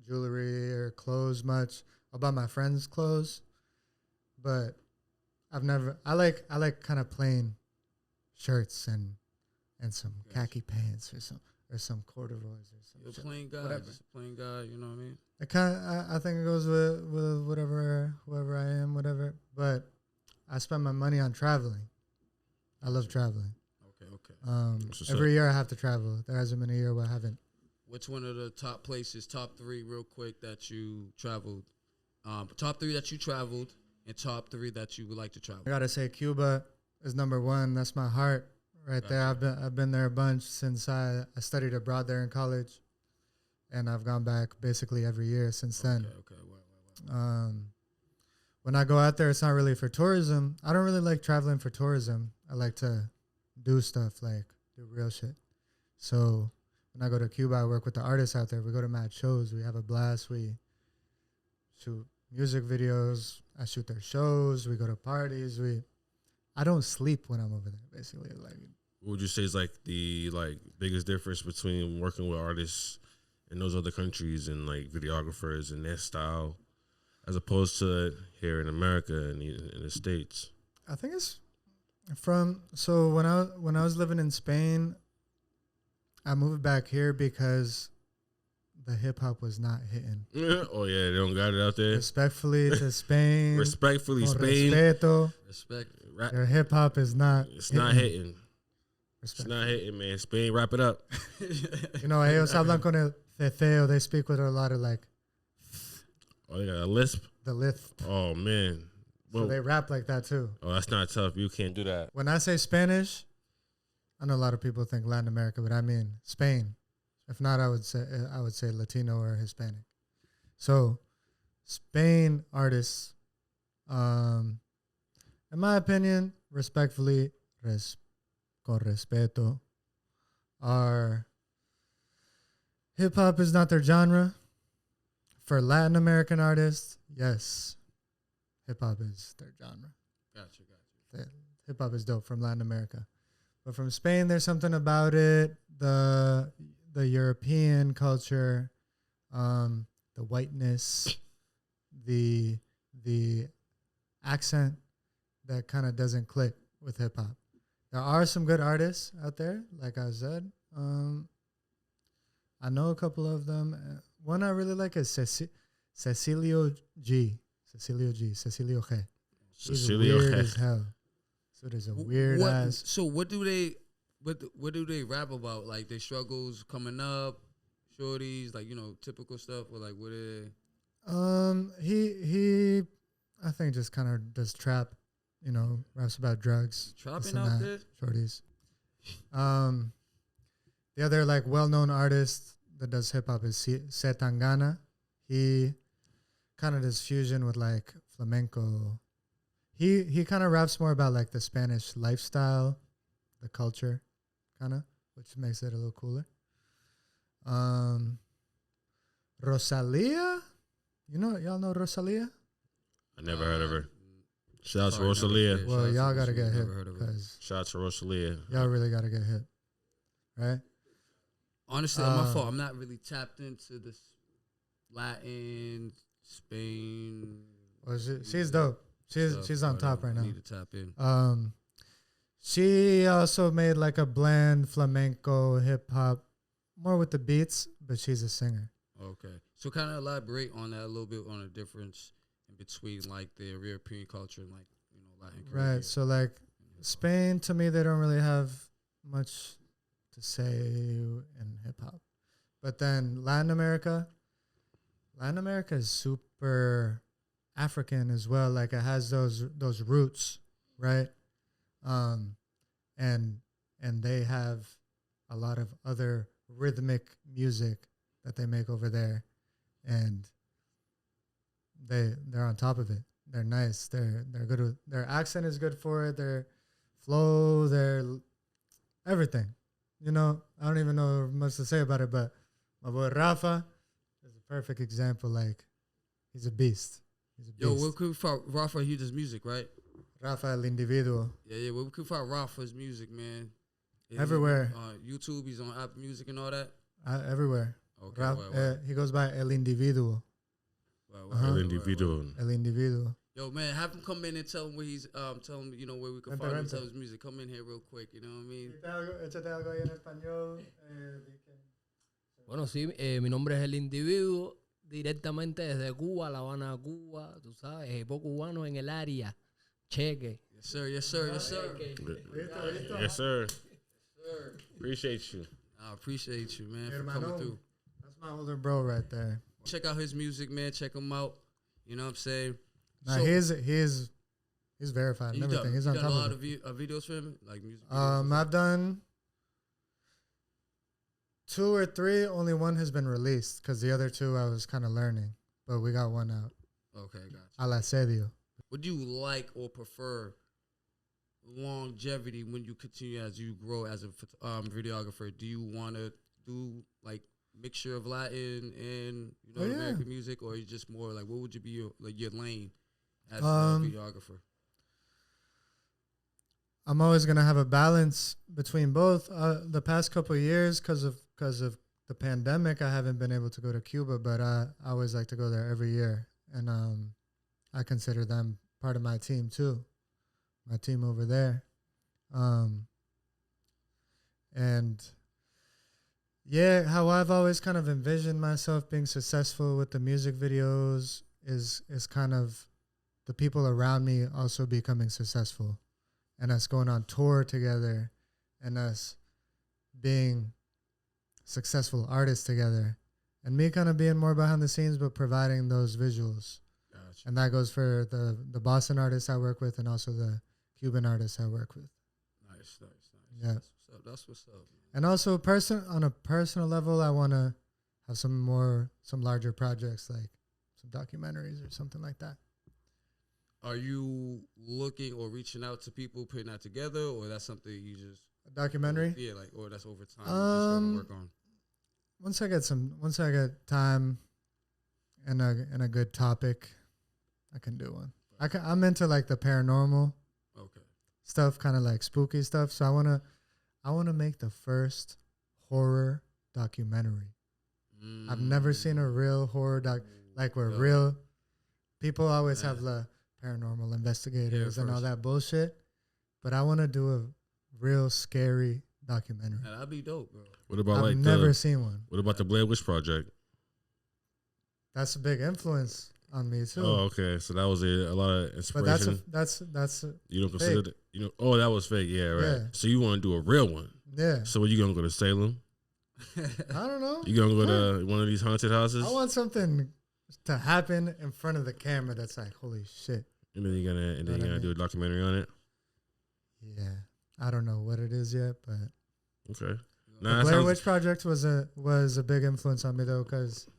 C: jewelry or clothes much. I'll buy my friends' clothes, but I like kind of plain shirts and some khaki pants or some corduroys or some.
A: You're a plain guy, just a plain guy. You know what I mean?
C: I think it goes with whoever I am, whatever. But I spend my money on traveling. I love traveling.
A: Okay.
C: Every year I have to travel. There hasn't been a year where I haven't.
A: What's one of the top 3 real quick that you traveled? Top 3 that you traveled and top 3 that you would like to travel.
C: I gotta say Cuba is number 1. That's my heart right there. I've been there a bunch since I studied abroad there in college, and I've gone back basically every year since then.
A: Okay. Wow.
C: When I go out there, it's not really for tourism. I don't really like traveling for tourism. I like to do stuff, like do real shit. So when I go to Cuba, I work with the artists out there. We go to mad shows. We have a blast. We shoot music videos. I shoot their shows. We go to parties. I don't sleep when I'm over there, basically. Like,
B: what would you say is like the biggest difference between working with artists in those other countries and like videographers and their style, as opposed to here in America and in the States?
C: I think it's so when I was living in Spain, I moved back here because the hip hop was not hitting.
B: Oh yeah, they don't got it out there.
C: Respectfully to Spain.
B: Respectfully,
C: con
B: Spain.
C: Respeto,
A: Respect.
C: their hip hop is not.
B: It's not hitting. It's
C: Respectfully.
B: not hitting, man. Spain, wrap it up.
C: You know, ellos hablan con el ceceo. They speak with a lot of like
B: Oh, they got a lisp.
C: the lisp.
B: Oh man.
C: So
B: Whoa.
C: they rap like that too.
B: Oh, that's not tough. You can't do that.
C: When I say Spanish, I know a lot of people think Latin America, but I mean Spain. If not, I would say Latino or Hispanic. So, Spain artists, in my opinion, respectfully, con respeto, are hip hop is not their genre. For Latin American artists, yes, hip hop is their genre.
A: Gotcha.
C: Hip hop is dope from Latin America, but from Spain, there's something about it. The European culture, the whiteness, the accent that kind of doesn't click with hip hop. There are some good artists out there, like I said. I know a couple of them. One I really like is Cecilio G. Cecilio G. He's weird as hell. So there's a weird ass.
A: So what do they rap about? Like their struggles coming up, shorties, like typical stuff, or like what are they?
C: He I think just kind of does trap, raps about drugs.
A: Trapping out there?
C: Shorties. The other like well-known artist that does hip hop is S.A.N. He kind of does fusion with like flamenco. He kind of raps more about like the Spanish lifestyle, the culture, kind of, which makes it a little cooler. Rosalia, y'all know Rosalia?
B: I never heard of her. Shout out to Rosalia.
C: Well, y'all gotta get hip because
B: Shout out to Rosalia.
C: y'all really gotta get hip, right?
A: Honestly, my fault. I'm not really tapped into this Latin, Spain.
C: Well, she's dope. She's on top right now.
A: I need to tap in.
C: She also made like a blend flamenco hip hop, more with the beats, but she's a singer.
A: Okay, so kind of elaborate on that a little bit on the difference in between like the European culture and like Latin. Caribbean.
C: Right. So like Spain, to me, they don't really have much to say in hip hop, but then Latin America is super African as well. Like it has those roots, right? And they have a lot of other rhythmic music that they make over there, and they're on top of it. They're nice. They're good with their accent is good for it. Their flow, their everything. I don't even know much to say about it, but my boy Rafa is a perfect example. Like he's a beast.
A: Yo, what could we find Rafa? He does music, right?
C: Rafa el individuo.
A: Yeah. What we could find Rafa's music, man.
C: Everywhere.
A: YouTube, he's on Apple Music and all that.
C: Everywhere.
A: Okay.
C: He goes by el individuo.
B: El individuo.
C: El individuo.
A: Yo, man, have him come in and tell him where he's. Tell him where we can find him. Tell his music. Come in here real quick. You know what I mean?
C: Échate algo ahí en español.
D: Bueno, sí, mi nombre es El Individuo, directamente desde Cuba, La Habana, Cuba, tú sabes, equipo cubano en el área. Cheque.
A: Yes, sir. Yes, sir. Yes, sir.
B: Yes, sir. Appreciate you.
A: I appreciate you, man, for coming through.
C: That's my older bro right there.
A: Check out his music, man. Check him out. You know what I'm saying?
C: Nah, he's verified and everything. He's on top of it.
A: You done a lot of videos for him, like music
C: videos? I've done 2 or 3. Only one has been released because the other 2 I was kind of learning, but we got one out.
A: Okay, gotcha.
C: Al asedio.
A: Would you like or prefer longevity when you continue as you grow as a videographer? Do you want to do like mixture of Latin and American music, or you just more like what would you be your lane as a videographer?
C: I'm always gonna have a balance between both. The past couple of years, because of the pandemic, I haven't been able to go to Cuba, but I always like to go there every year, and I consider them part of my team too, my team over there, and Yeah, how I've always kind of envisioned myself being successful with the music videos is kind of the people around me also becoming successful, and us going on tour together, and us being successful artists together, and me kind of being more behind the scenes but providing those visuals.
A: Gotcha.
C: And that goes for the Boston artists I work with and also the Cuban artists I work with.
A: Nice.
C: Yeah.
A: That's what's up. Man.
C: And also on a personal level, I want to have some larger projects, like some documentaries or something like that.
A: Are you looking or reaching out to people putting that together, or that's something you just
C: A documentary?
A: Yeah, like, or that's over time. You just gonna work on.
C: Once I get time and a good topic, I can do one. I'm into like the paranormal stuff, kind of like spooky stuff. So I wanna make the first horror documentary. I've never seen a real horror like where real people always have the paranormal investigators and all that bullshit, but I want to do a real scary documentary.
A: That'd be dope, bro.
B: What about
C: I've never seen one.
B: What about the Blair Witch Project?
C: That's a big influence on me too.
B: Oh, okay. So that was a lot of inspiration.
C: But that's
B: you don't consider
C: fake.
B: it, oh, that was fake. Yeah, right.
C: Yeah.
B: So you want to do a real one?
C: Yeah.
B: So what, you gonna go to Salem?
C: I don't know.
B: You gonna go to one of these haunted houses?
C: I want something to happen in front of the camera that's like, holy shit.
B: And then you're gonna do a documentary on it.
C: Yeah, I don't know what it is yet, but
B: okay.
C: The Blair Witch Project was a big influence on me though, because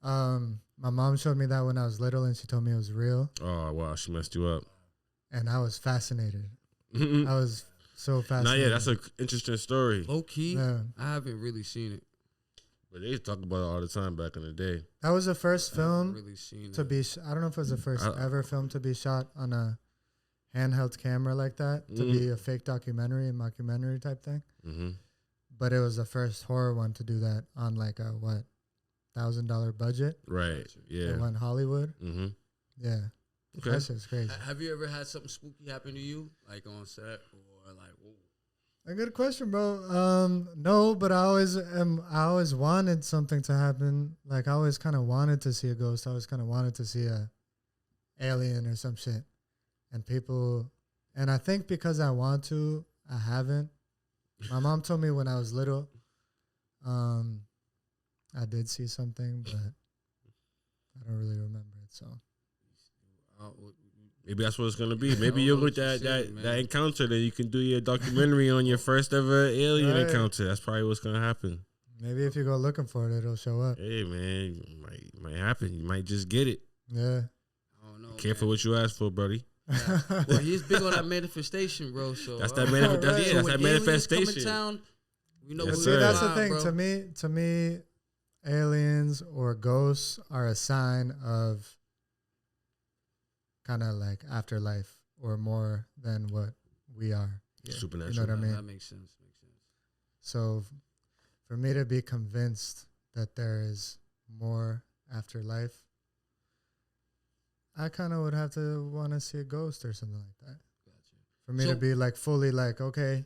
C: my mom showed me that when I was little, and she told me it was real.
B: Oh wow, she messed you up.
C: And I was fascinated. I was so fascinated.
B: Yeah, that's an interesting story.
A: Low key, I haven't really seen it.
B: But they talk about it all the time back in the day.
C: That was the first film
A: really seen
C: to be. I don't know if it was the first ever film to be shot on a handheld camera like that, to be a fake documentary, a mockumentary type thing.
B: Mm-hmm.
C: But it was the first horror one to do that on like a $1,000 budget.
B: Right. Yeah.
C: It went Hollywood.
B: Mm-hmm.
C: Yeah.
B: Okay.
C: That shit's crazy.
A: Have you ever had something spooky happen to you, like on set or like? Whoa.
C: A good question, bro. No, but I always wanted something to happen. Like I always kind of wanted to see a ghost. I always kind of wanted to see a alien or some shit. And I think because I want to, I haven't. My mom told me when I was little, I did see something, but I don't really remember it. So
B: maybe that's what it's gonna be. Maybe you'll get that encounter, then you can do your documentary on your first ever alien encounter. That's probably what's gonna happen.
C: Maybe if you go looking for it, it'll show up.
B: Hey man, might happen. You might just get it.
C: Yeah.
A: I don't know.
B: Careful what you ask for, buddy.
A: Yeah. Well, he's big on that manifestation, bro. So
B: that's that manifestation. That's that manifestation.
A: Town, we know
B: Yes,
C: See, that's the
A: vibe,
C: thing.
A: bro.
C: To me, aliens or ghosts are a sign of kind of like afterlife or more than what we are.
A: Yeah.
B: Supernatural.
C: You know what I mean?
A: That makes sense.
C: So for me to be convinced that there is more afterlife, I kind of would have to want to see a ghost or something like that.
A: Gotcha.
C: For me to be like fully like, okay.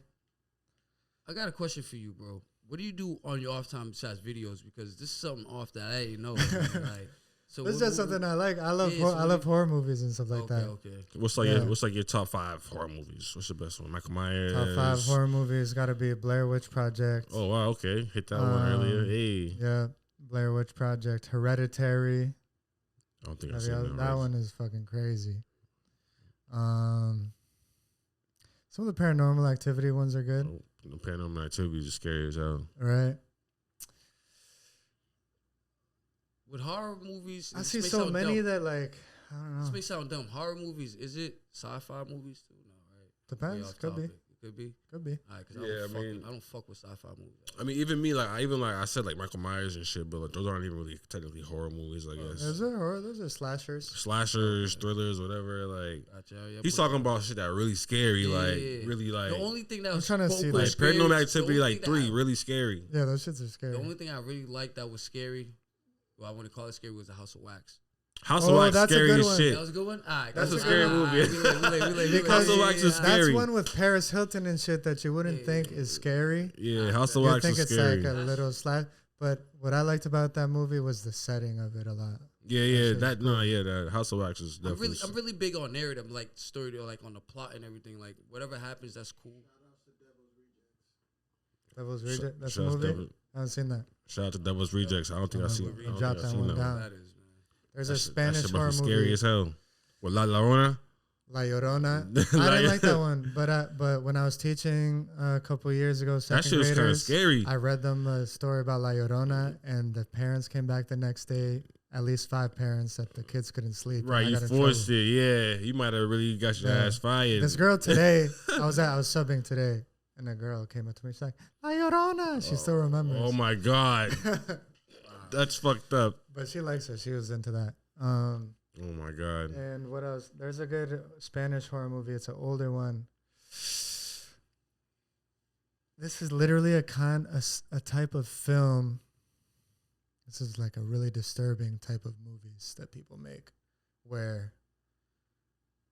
A: I got a question for you, bro. What do you do on your off time besides videos? Because this is something off that I didn't know. Like, so
C: It's just something I like. I love horror movies and stuff like that.
A: Okay.
B: What's like your top 5 horror movies? What's the best one? Michael Myers.
C: Top 5 horror movies got to be Blair Witch Project.
B: Oh wow, okay, hit that one earlier. Hey,
C: yeah, Blair Witch Project, Hereditary.
B: I don't think I've seen
C: that one is fucking crazy. Some of the Paranormal Activity ones are good.
B: The Paranormal Activity is scary as hell.
C: Right.
A: With horror movies,
C: I see so many
A: dumb.
C: that like, I don't know.
A: This may sound dumb. Horror movies, is it sci-fi movies too? No, right?
C: Depends. Could be.
A: Could be.
C: Could be.
A: All right, cause I don't fuck with sci-fi movies.
B: I mean, even me, like I said, like Michael Myers and shit, but like those aren't even really technically horror movies, I guess.
C: Is there horror? Those are slashers.
B: Slashers, thrillers, whatever. Like
A: Gotcha, yeah,
B: he's talking about shit that really scary,
A: Yeah.
B: like really like.
A: The only thing that
C: I'm
A: was
C: trying to see
B: like
A: scary,
B: Paranormal Activity,
A: the only
B: like
A: thing
B: 3, really scary.
C: Yeah, those shits are scary.
A: The only thing I really liked that was scary, well, I want to call it scary, was the House of Wax.
B: House of
C: Oh,
B: Wax
C: that's a
B: scary
C: good
B: as
C: one.
B: shit.
D: That was a good one. All right,
B: That's a scary movie.
C: Because
B: House of Wax is
C: That's
B: scary.
C: one with Paris Hilton and shit that you wouldn't think is scary.
B: Yeah, House of
C: You
B: Wax
C: think
B: is
C: it's
B: scary.
C: like a little slash. But what I liked about that movie was the setting of it a lot.
B: That House of Wax is
A: I'm
B: definitely.
A: I'm really big on narrative, like story, or like on the plot and everything. Like whatever happens, that's cool.
C: Devil's Reject. That's a
B: Shout out to
C: movie. I haven't seen that.
B: Shout out to Devil's Rejects. I don't think I've seen. I don't
C: Drop
B: think I've
C: that
B: seen
C: one
B: that
C: down.
A: That is, man.
C: There's
B: That
C: a
B: shit-
C: Spanish
B: that shit
C: horror
B: must be
C: movie.
B: scary as hell. With La Llorona.
C: La Llorona. I didn't like that one, but when I was teaching a couple years ago,
B: That
C: second
B: shit was kind of
C: graders,
B: scary.
C: I read them a story about La Llorona, and the parents came back the next day. At least 5 parents that the kids couldn't sleep.
B: Right,
C: I
B: you
C: got in
B: forced
C: trouble.
B: it. Yeah, you might have really got your
C: Yeah.
B: ass fired.
C: This girl today, I was subbing today, and a girl came up to me. She's like, La Llorona. She still remembers.
B: Oh my god, that's fucked up.
C: But she likes it. She was into that.
B: Oh my god.
C: And what else? There's a good Spanish horror movie. It's an older one. This is literally a type of film. This is like a really disturbing type of movies that people make, where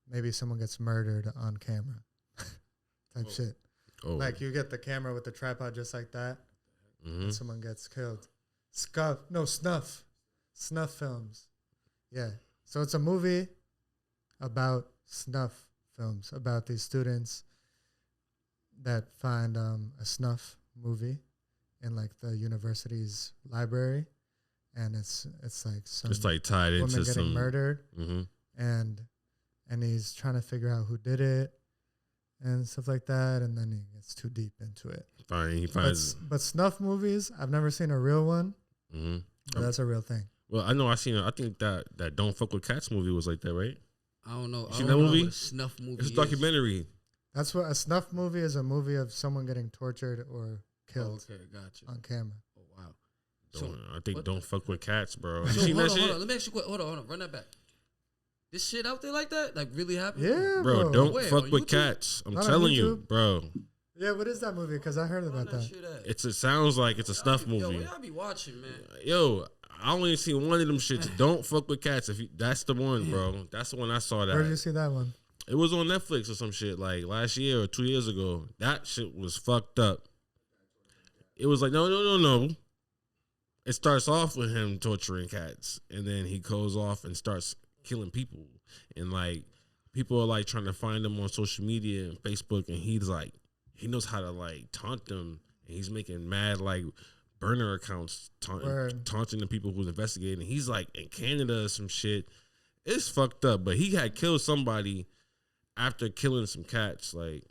C: maybe someone gets murdered on camera, type shit.
B: Oh,
C: Like you get the camera with the tripod just like that,
B: mhm.
C: and someone gets killed. Snuff films. Yeah. So it's a movie about snuff films, about these students that find a snuff movie in like the university's library, and it's like some
B: It's like tied
C: woman
B: into
C: getting
B: some.
C: murdered,
B: Mhm.
C: and he's trying to figure out who did it and stuff like that, and then he gets too deep into it.
B: Fine, he
C: But,
B: finds.
C: but snuff movies, I've never seen a real one,
B: Mhm.
C: but that's a real thing.
B: Well, I know I seen. I think that Don't Fuck with Cats movie was like that, right?
A: I don't know.
B: You
A: I
B: seen
A: don't
B: that
A: know
B: movie?
A: what a snuff movie.
B: It's a
A: is.
B: documentary.
C: That's what a snuff movie is, a movie of someone getting tortured or
A: Oh,
C: killed
A: okay, gotcha.
C: on camera.
A: Oh wow.
B: I think
A: what
B: Don't Fuck with Cats, bro. You
A: So
B: seen
A: hold
B: that
A: on,
B: shit,
A: hold on. Let me ask you a question. Hold on. Run that back. This shit out there like that, like really happened?
C: Yeah,
B: bro? Don't
A: Where?
B: fuck
A: On
B: with
A: YouTube?
B: cats. I'm
C: Not on
B: telling you,
C: YouTube?
B: bro.
C: Yeah, what is that movie? Because I heard
A: Where
C: about that.
A: shit at?
B: It sounds like it's a snuff
A: Yo,
B: movie.
A: what y'all be watching, man?
B: Yo, I only seen one of them shits. Don't fuck with cats. That's the one, bro. That's the one I saw.
C: Where did you
B: That
C: see that one?
B: it was on Netflix or some shit like last year or 2 years ago. That shit was fucked up. It was like no. It starts off with him torturing cats, and then he goes off and starts killing people, and like people are like trying to find him on social media and Facebook, and he's like he knows how to like taunt them, and he's making mad like burner accounts taunting the people who's investigating. He's like in Canada or some shit. It's fucked up, but he had killed somebody after killing some cats. Like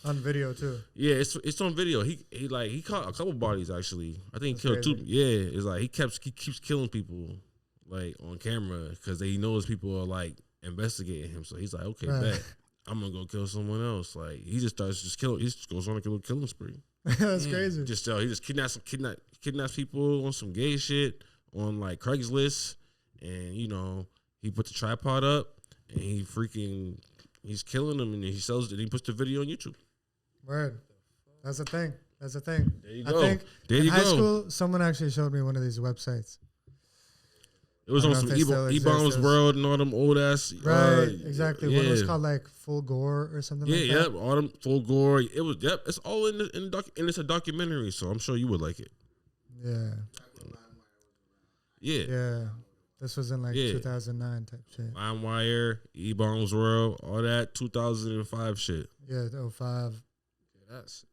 C: On video too.
B: yeah, it's on video. He caught a couple bodies actually. I think he
C: That's
B: killed
C: crazy.
B: 2. Yeah, it's like he keeps killing people like on camera because he knows people are like investigating him. So he's like, okay,
C: Right.
B: bet I'm gonna go kill someone else. Like he just starts killing. He just goes on a killing spree.
C: That's crazy.
B: He just kidnaps people on some gay shit on like Craigslist, and he puts a tripod up and he's killing them, and he sells it and he puts the video on YouTube.
C: Word. That's a thing. There
B: you
C: I
B: go.
C: think
B: There
C: in
B: you
C: high
B: go.
C: school, someone actually showed me one of these websites.
B: It was
C: I
B: on
C: don't
B: some
C: know if they still
B: E-Bombs
C: exist.
B: World and all them old ass.
C: Right, exactly.
B: Yeah.
C: One was called like Full Gore or something like
B: Yeah,
C: that.
B: all them full gore. It was, it's all in and it's a documentary, so I'm sure you would like it.
C: Yeah.
B: Yeah.
C: Yeah. This was in like
B: Yeah.
C: 2009 type shit.
B: LimeWire, E-Bombs World, all that 2005 shit.
C: Yeah, 05.
A: That's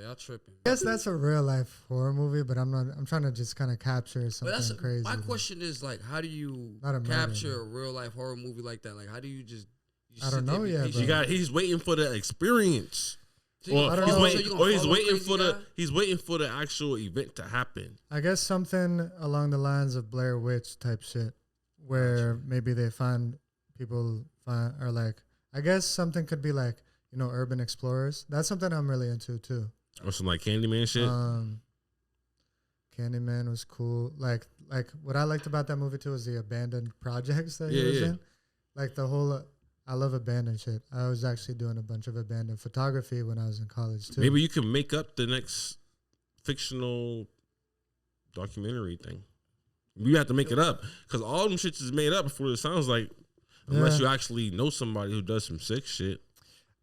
A: y'all tripping.
C: I guess that's a real life horror movie, but I'm not. I'm trying to just kind of capture
A: But
C: something
A: that's
C: crazy.
A: my question is like, how do you
C: Not a murder,
A: capture a real life horror movie like that? Like, how do you just? You
C: I
A: sit
C: don't
A: there
C: know
A: and be
C: yet,
A: patient?
C: bro.
B: He's waiting for the experience.
A: So you
B: Or
C: I don't
B: he's
C: know.
B: waiting,
A: So you gonna
B: or he's
A: follow
B: waiting
A: crazy
B: for the
A: guy?
B: he's waiting for the actual event to happen.
C: I guess something along the lines of Blair Witch type shit, where maybe they find people or like. I guess something could be like urban explorers. That's something I'm really into too.
B: Or some like Candyman shit.
C: Candyman was cool. Like what I liked about that movie too was the abandoned projects that he was
B: Yeah.
C: in. Like the whole, I love abandoned shit. I was actually doing a bunch of abandoned photography when I was in college too.
B: Maybe you can make up the next fictional documentary thing. You have to make it up because all them shits is made up before it sounds like, unless you actually know somebody who does some sick shit.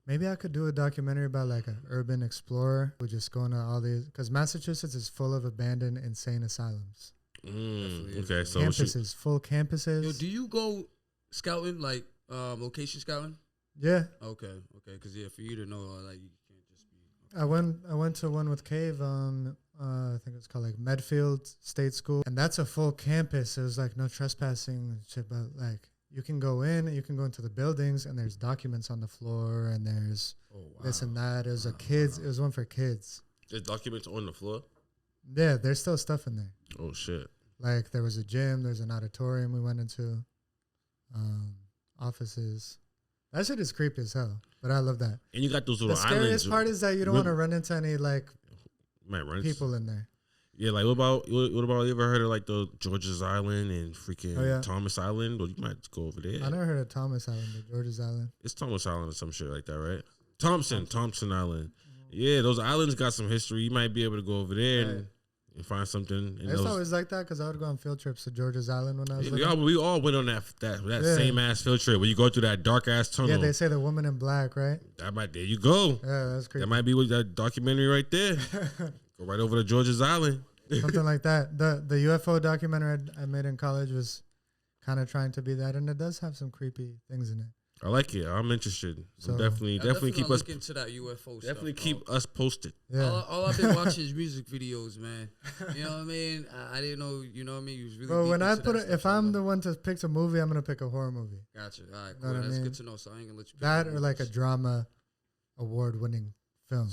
C: Maybe I could do a documentary about like an urban explorer who just going to all these, because Massachusetts is full of abandoned insane asylums.
B: Okay, so
C: campuses, full campuses.
A: Yo, do you go scouting, like location scouting?
C: Yeah.
A: Okay, because for you to know, like you can't just be.
C: I went to one with Cave. I think it's called like Medfield State School, and that's a full campus. It was like no trespassing and shit, but like you can go in, you can go into the buildings, and there's documents on the floor, and there's this and that. It was it was one for kids.
B: There's documents on the floor?
C: Yeah, there's still stuff in there.
B: Oh shit.
C: Like there was a gym, there's an auditorium we went into, offices. That shit is creepy as hell, but I love that.
B: And you got those little
C: the
B: islands.
C: scariest part is that you don't want to run into any like people in there.
B: Yeah, like what about you ever heard of like the George's Island and freaking Thomas Island? Or you might go over there.
C: I never heard of Thomas Island, but George's Island.
B: It's Thomas Island or some shit like that, right? Thompson Island. Yeah, those islands got some history. You might be able to go over there and find something.
C: I used always like that because I would go on field trips to George's Island when I was little.
B: We all went on that same ass field trip where you go through that dark ass tunnel.
C: Yeah, they say the woman in black, right?
B: There you go.
C: Yeah, that's creepy.
B: That might be what that documentary right there. Go right over to George's Island.
C: Something like that. The UFO documentary I made in college was kind of trying to be that, and it does have some creepy things in it.
B: I like it. I'm interested.
C: So
B: definitely keep us
A: into that UFO.
B: Definitely
A: stuff,
B: keep us posted.
C: Yeah.
A: All I've been watching is music videos, man. You know what I mean? I didn't know. You know what I mean? You was really.
C: Bro, when I put it, if I'm the one to pick a movie, I'm gonna pick a horror movie.
A: Gotcha. All right,
C: cool.
A: That's good to know. So I ain't gonna let you.
C: That or like a drama, award-winning film.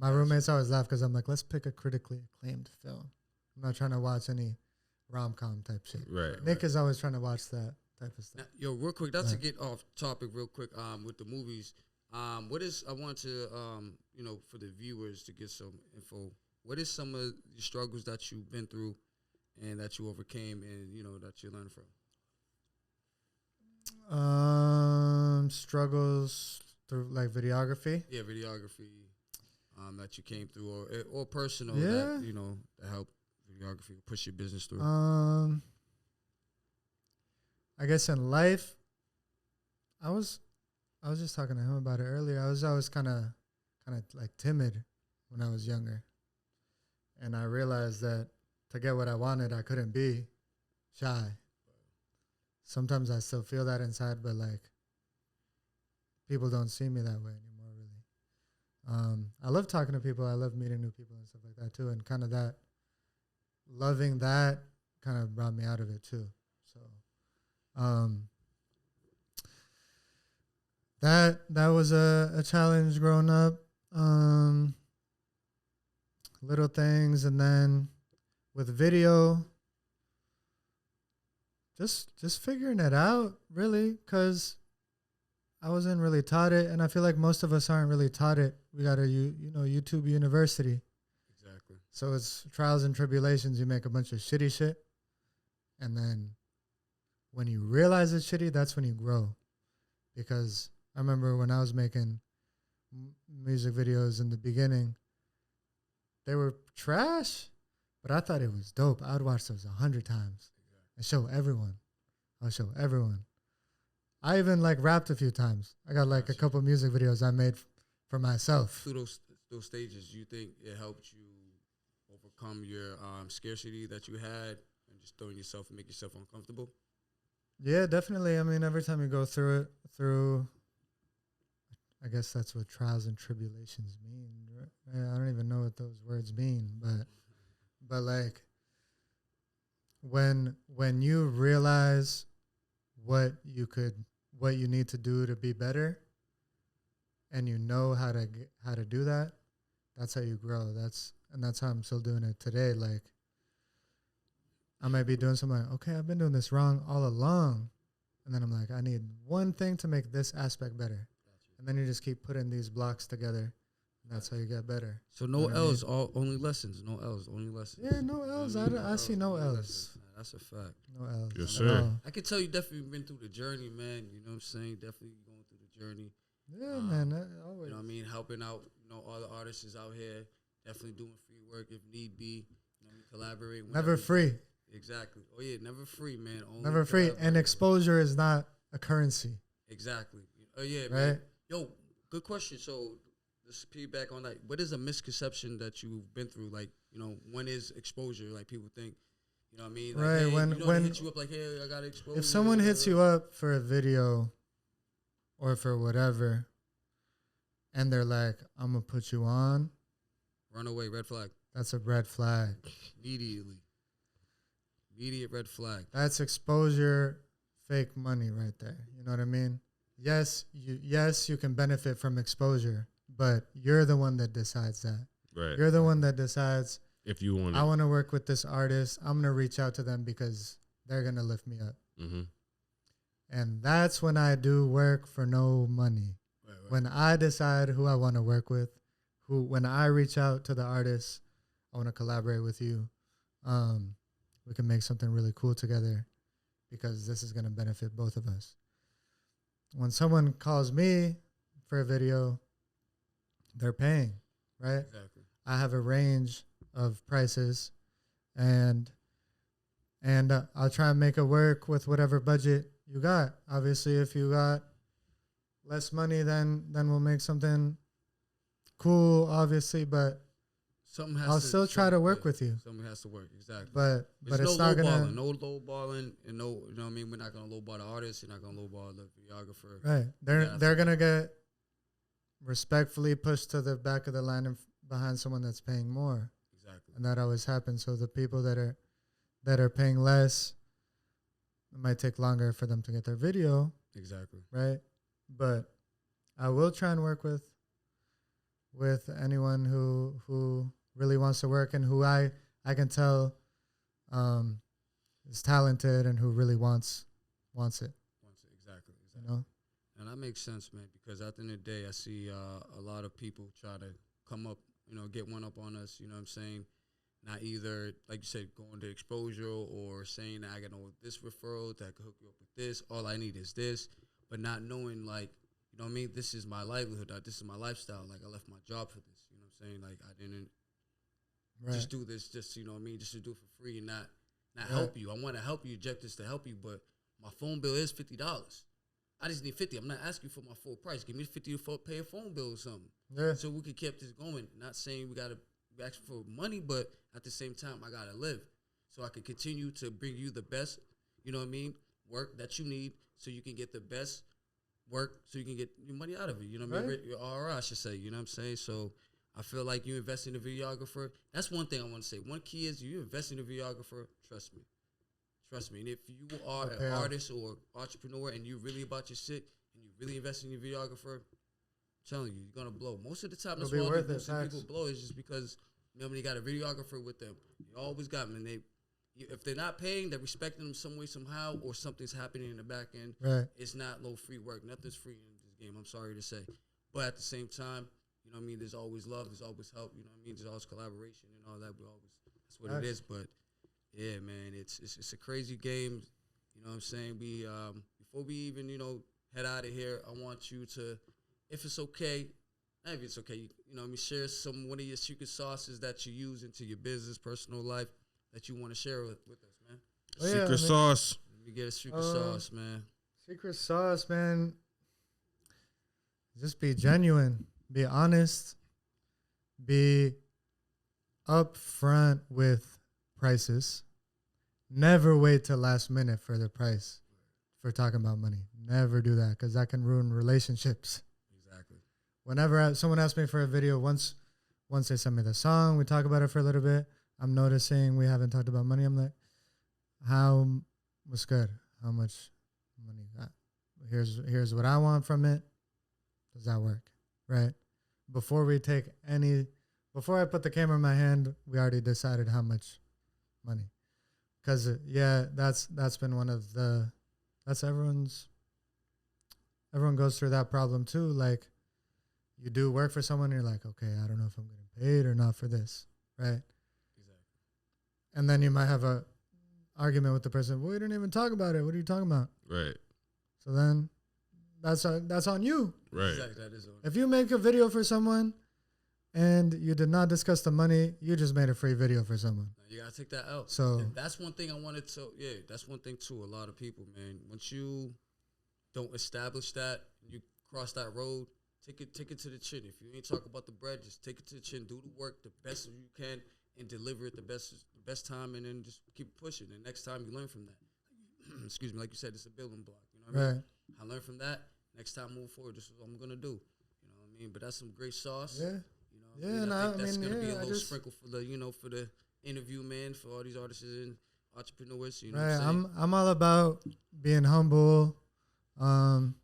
C: My roommates always laugh because I'm like, let's pick a critically acclaimed film. I'm not trying to watch any rom-com type shit.
B: Right.
C: Nick is always trying to watch that type of stuff.
A: Now, yo, real quick, not to get off topic real quick, with the movies, I want to, for the viewers to get some info, what is some of the struggles that you've been through and that you overcame and, that you learned
C: from? Struggles through like videography?
A: Yeah, videography, that you came through or personal that, that helped videography push your business through.
C: I guess in life, I was just talking to him about it earlier. I was always kind of like timid when I was younger, and I realized that to get what I wanted, I couldn't be shy. Sometimes I still feel that inside, but like people don't see me that way anymore. Really, I love talking to people. I love meeting new people and stuff like that too, and kind of that loving that kind of brought me out of it too. So. That was a challenge growing up. Little things, and then with video, just figuring it out really, because I wasn't really taught it, and I feel like most of us aren't really taught it. We got a YouTube University.
A: Exactly.
C: So it's trials and tribulations. You make a bunch of shitty shit, and then when you realize it's shitty, that's when you grow. Because I remember when I was making music videos in the beginning, they were trash, but I thought it was dope. I would watch those 100 times and show everyone. I'll show everyone. I even like rapped a few times. I got like a couple music videos I made for myself.
A: Through those stages, you think it helped you overcome your scarcity that you had and just throwing yourself and make yourself uncomfortable?
C: Yeah, definitely. I mean, every time you go through it, I guess that's what trials and tribulations mean. Right? I don't even know what those words mean, but like when you realize what you need to do to be better, and you know how to do that, that's how you grow. That's how I'm still doing it today. Like, I might be doing something like, okay, I've been doing this wrong all along. And then I'm like, I need one thing to make this aspect better. And then you just keep putting these blocks together. And that's how you get better.
A: So no L's, only lessons. No L's, only lessons.
C: Yeah, no L's. I see no L's.
A: That's a fact.
C: No L's.
B: Yes, sir.
A: I can tell you definitely been through the journey, man. You know what I'm saying? Definitely going through the journey.
C: Yeah, man. Always.
A: You know what I mean? Helping out, all the artists out here. Definitely doing free work if need be. Collaborate.
C: Never free.
A: Exactly. Oh yeah, never free, man. Only
C: Never free. And exposure is not a currency.
A: Exactly. Oh yeah,
C: right?
A: man. Yo, good question. So let's piggyback on that. What is a misconception that you've been through? Like, when is exposure? Like people think, you know what I mean? Like,
C: Right.
A: hey,
C: when
A: they hit you up like, hey, I got exposure.
C: If someone hits you up for a video or for whatever, and they're like, I'm gonna put you on,
A: run away, red flag.
C: That's a red flag.
A: Immediately. Immediate red flag.
C: That's exposure, fake money right there. You know what I mean? Yes, you can benefit from exposure, but you're the one that decides that.
B: Right.
C: You're the one that decides,
B: if you want,
C: I want to work with this artist. I'm going to reach out to them because they're going to lift me up.
B: Mm-hmm.
C: And that's when I do work for no money.
A: Right.
C: When I decide who I want to work with, when I reach out to the artist, I want to collaborate with you. We can make something really cool together because this is going to benefit both of us. When someone calls me for a video, they're paying, right?
A: Exactly.
C: I have a range of prices, and I'll try and make it work with whatever budget you got. Obviously, if you got less money, then we'll make something cool, obviously, but I'll still try to work with you.
A: Something has to work, exactly.
C: But it's
A: no
C: not gonna
A: no low balling, and no, you know what I mean. We're not gonna low ball the artist. You're not gonna low ball the videographer.
C: right. They're gonna get respectfully pushed to the back of the line and behind someone that's paying more.
A: Exactly.
C: And that always happens. So the people that are paying less, it might take longer for them to get their video.
A: Exactly.
C: Right. But I will try and work with anyone who really wants to work and who I can tell is talented and who really wants it.
A: Exactly.
C: You know?
A: And that makes sense, man, because at the end of the day, I see a lot of people try to come up, get one up on us, you know what I'm saying? Not either, like you said, going to exposure or saying that I got this referral that could hook you up with this. All I need is this, but not knowing, like, you know what I mean? This is my livelihood. This is my lifestyle. Like, I left my job for this. You know what I'm saying? Like, I didn't just do this just, you know what I mean? Just to do it for free and not help you. I want to help you, objectives to help you, but my phone bill is $50. I just need 50. I'm not asking for my full price. Give me 50 to pay a phone bill or something.
C: Yeah.
A: So we could keep this going. Not saying we got to ask for money, but at the same time, I got to live. So I can continue to bring you the best, you know what I mean, work that you need so you can get the best work so you can get your money out of it. You know what I mean? Your ROI, I should say. You know what I'm saying? So I feel like you invest in a videographer. That's one thing I want to say. One key is you invest in a videographer, trust me. Trust me. And if you are an artist or entrepreneur and you're really about your shit and you really invest in your videographer, I'm telling you, you're going to blow. Most of the time, that's why people blow is just because, when you got a videographer with them, you always got them. And if they're not paying, they're respecting them some way, somehow, or something's happening in the back end.
C: Right.
A: It's not low free work. Nothing's free in this game, I'm sorry to say. But at the same time, you know what I mean, there's always love, there's always help, you know what I mean? There's always collaboration and all that. That's what it is. But yeah, man, it's a crazy game. You know what I'm saying? We before we even, head out of here, I want you to, if it's okay, not if it's okay, you know what I mean, share one of your secret sauces that you use into your business, personal life that you want to share with us, man.
B: Secret sauce.
A: Let me get a secret sauce, man.
C: Secret sauce, man. Just be genuine. Be honest. Be upfront with prices. Never wait till last minute for the price for talking about money. Never do that because that can ruin relationships.
A: Exactly. Whenever
C: someone asks me for a video, once they send me the song, we talk about it for a little bit. I'm noticing we haven't talked about money. I'm like, what's good? How much money you got? Here's what I want from it. Does that work? Right? Before I put the camera in my hand, we already decided how much money. Because, that's been one of everyone goes through that problem too. Like, you do work for someone, and you're like, okay, I don't know if I'm getting paid or not for this, right? Exactly. And then you might have a argument with the person. Well, we didn't even talk about it. What are you talking about?
B: Right.
C: So then that's on you.
B: Right.
A: Exactly. That is on.
C: If you make a video for someone and you did not discuss the money. You just made a free video for someone.
A: You gotta take that out.
C: So
A: and that's one thing I wanted to. Yeah, that's one thing too. A lot of people, man, once you don't establish that, you cross that road. Take it to the chin. If you ain't talk about the bread, just take it to the chin. Do the work the best you can and deliver it the best time, and then just keep pushing. And next time you learn from that. Excuse me, like you said, it's a building block. You know what I mean? I learned from that. Next time, move forward. This is what I'm gonna do. You know what I mean? But that's some great sauce.
C: Yeah.
A: You know what I think that's gonna be a little
C: just,
A: sprinkle for the interview, man, for all these artists and entrepreneurs. You know
C: right.
A: what I'm saying?
C: I'm all about being humble. I'm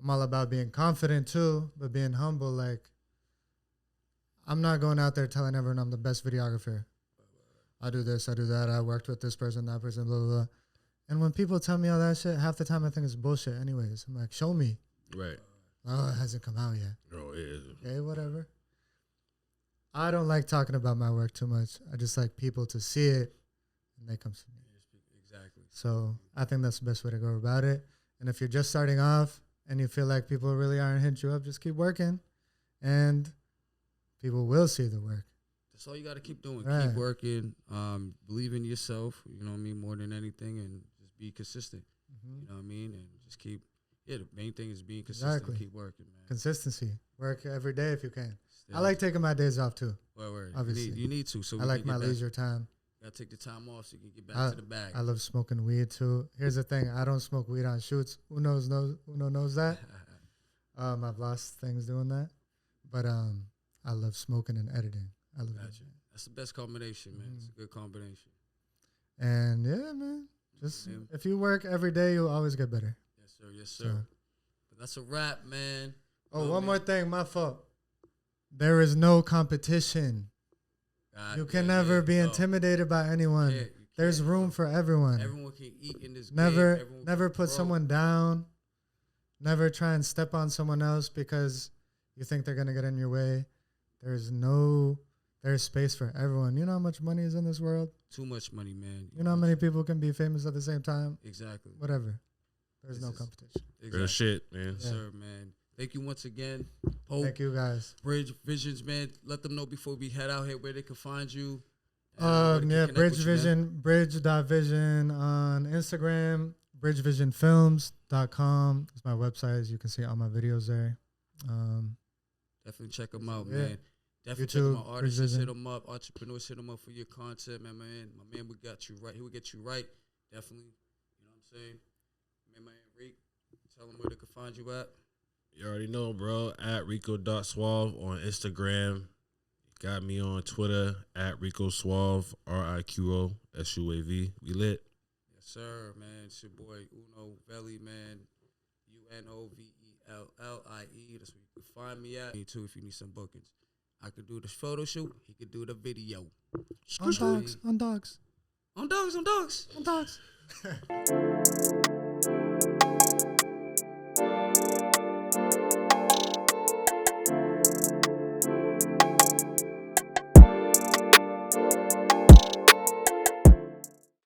C: all about being confident too, but being humble. Like, I'm not going out there telling everyone I'm the best videographer. I do this, I do that. I worked with this person, that person, blah, blah, blah. And when people tell me all that shit, half the time I think it's bullshit anyways. I'm like, show me.
B: Right.
C: Oh, it hasn't come out yet.
B: Oh, yeah.
C: Okay, whatever. I don't like talking about my work too much. I just like people to see it and they come see me.
A: Exactly.
C: So I think that's the best way to go about it. And if you're just starting off and you feel like people really aren't hitting you up, just keep working and people will see the work.
A: That's all you got to keep doing.
C: Right.
A: Keep working. Believe in yourself, you know what I mean, more than anything, and just be consistent. You know what I mean? And just keep, the main thing is being consistent.
C: Exactly.
A: Keep working, man.
C: Consistency. Work every day if you can.
A: Still.
C: I like taking my days off too.
A: Word.
C: Obviously.
A: You need to. So
C: I like my leisure time.
A: You got to take the time off so you can get back to the bag.
C: I love smoking weed too. Here's the thing. I don't smoke weed on shoots. Uno knows that. I've lost things doing that. But I love smoking and editing. I love
A: Gotcha. That's the best combination, man. It's a good combination.
C: And yeah, man. Just if you work every day, you'll always get better.
A: Yes, sir. Yes, sir. But that's a wrap, man.
C: Oh, one more thing. My fault. There is no competition. You can never be intimidated by anyone. There's room for everyone.
A: Everyone can eat in this
C: Never
A: game.
C: put someone down. Never try and step on someone else because you think they're going to get in your way. There's space for everyone. You know how much money is in this world?
A: Too much money, man.
C: You know how many people can be famous at the same time?
A: Exactly.
C: Whatever. There's no competition.
A: Exactly.
B: Real shit, man.
A: Yes, sir, man. Thank you once again.
C: Thank you, guys.
A: BridgeVisions, man. Let them know before we head out here where they can find you.
C: BridgeVision, bridge.vision on Instagram, bridgevisionfilms.com. It's my website. As you can see all my videos there.
A: Definitely check them out, man. Definitely check them out. Artists, hit them up. Entrepreneurs, hit them up for your content, man. My man, we got you right. He will get you right. Definitely. You know what I'm saying? Man, Riq, tell them where they can find you at.
B: You already know, bro. At Riqo.Suav on Instagram. Got me on Twitter at Riqo.Suav, RIQOSUAV. We lit.
A: Yes, sir, man. It's your boy Uno Vellie, man. UNOVELLIE. That's where you can find me at. Me too, if you need some bookings. I could do the photo shoot. He could do the video.
C: On dogs.
A: On dogs.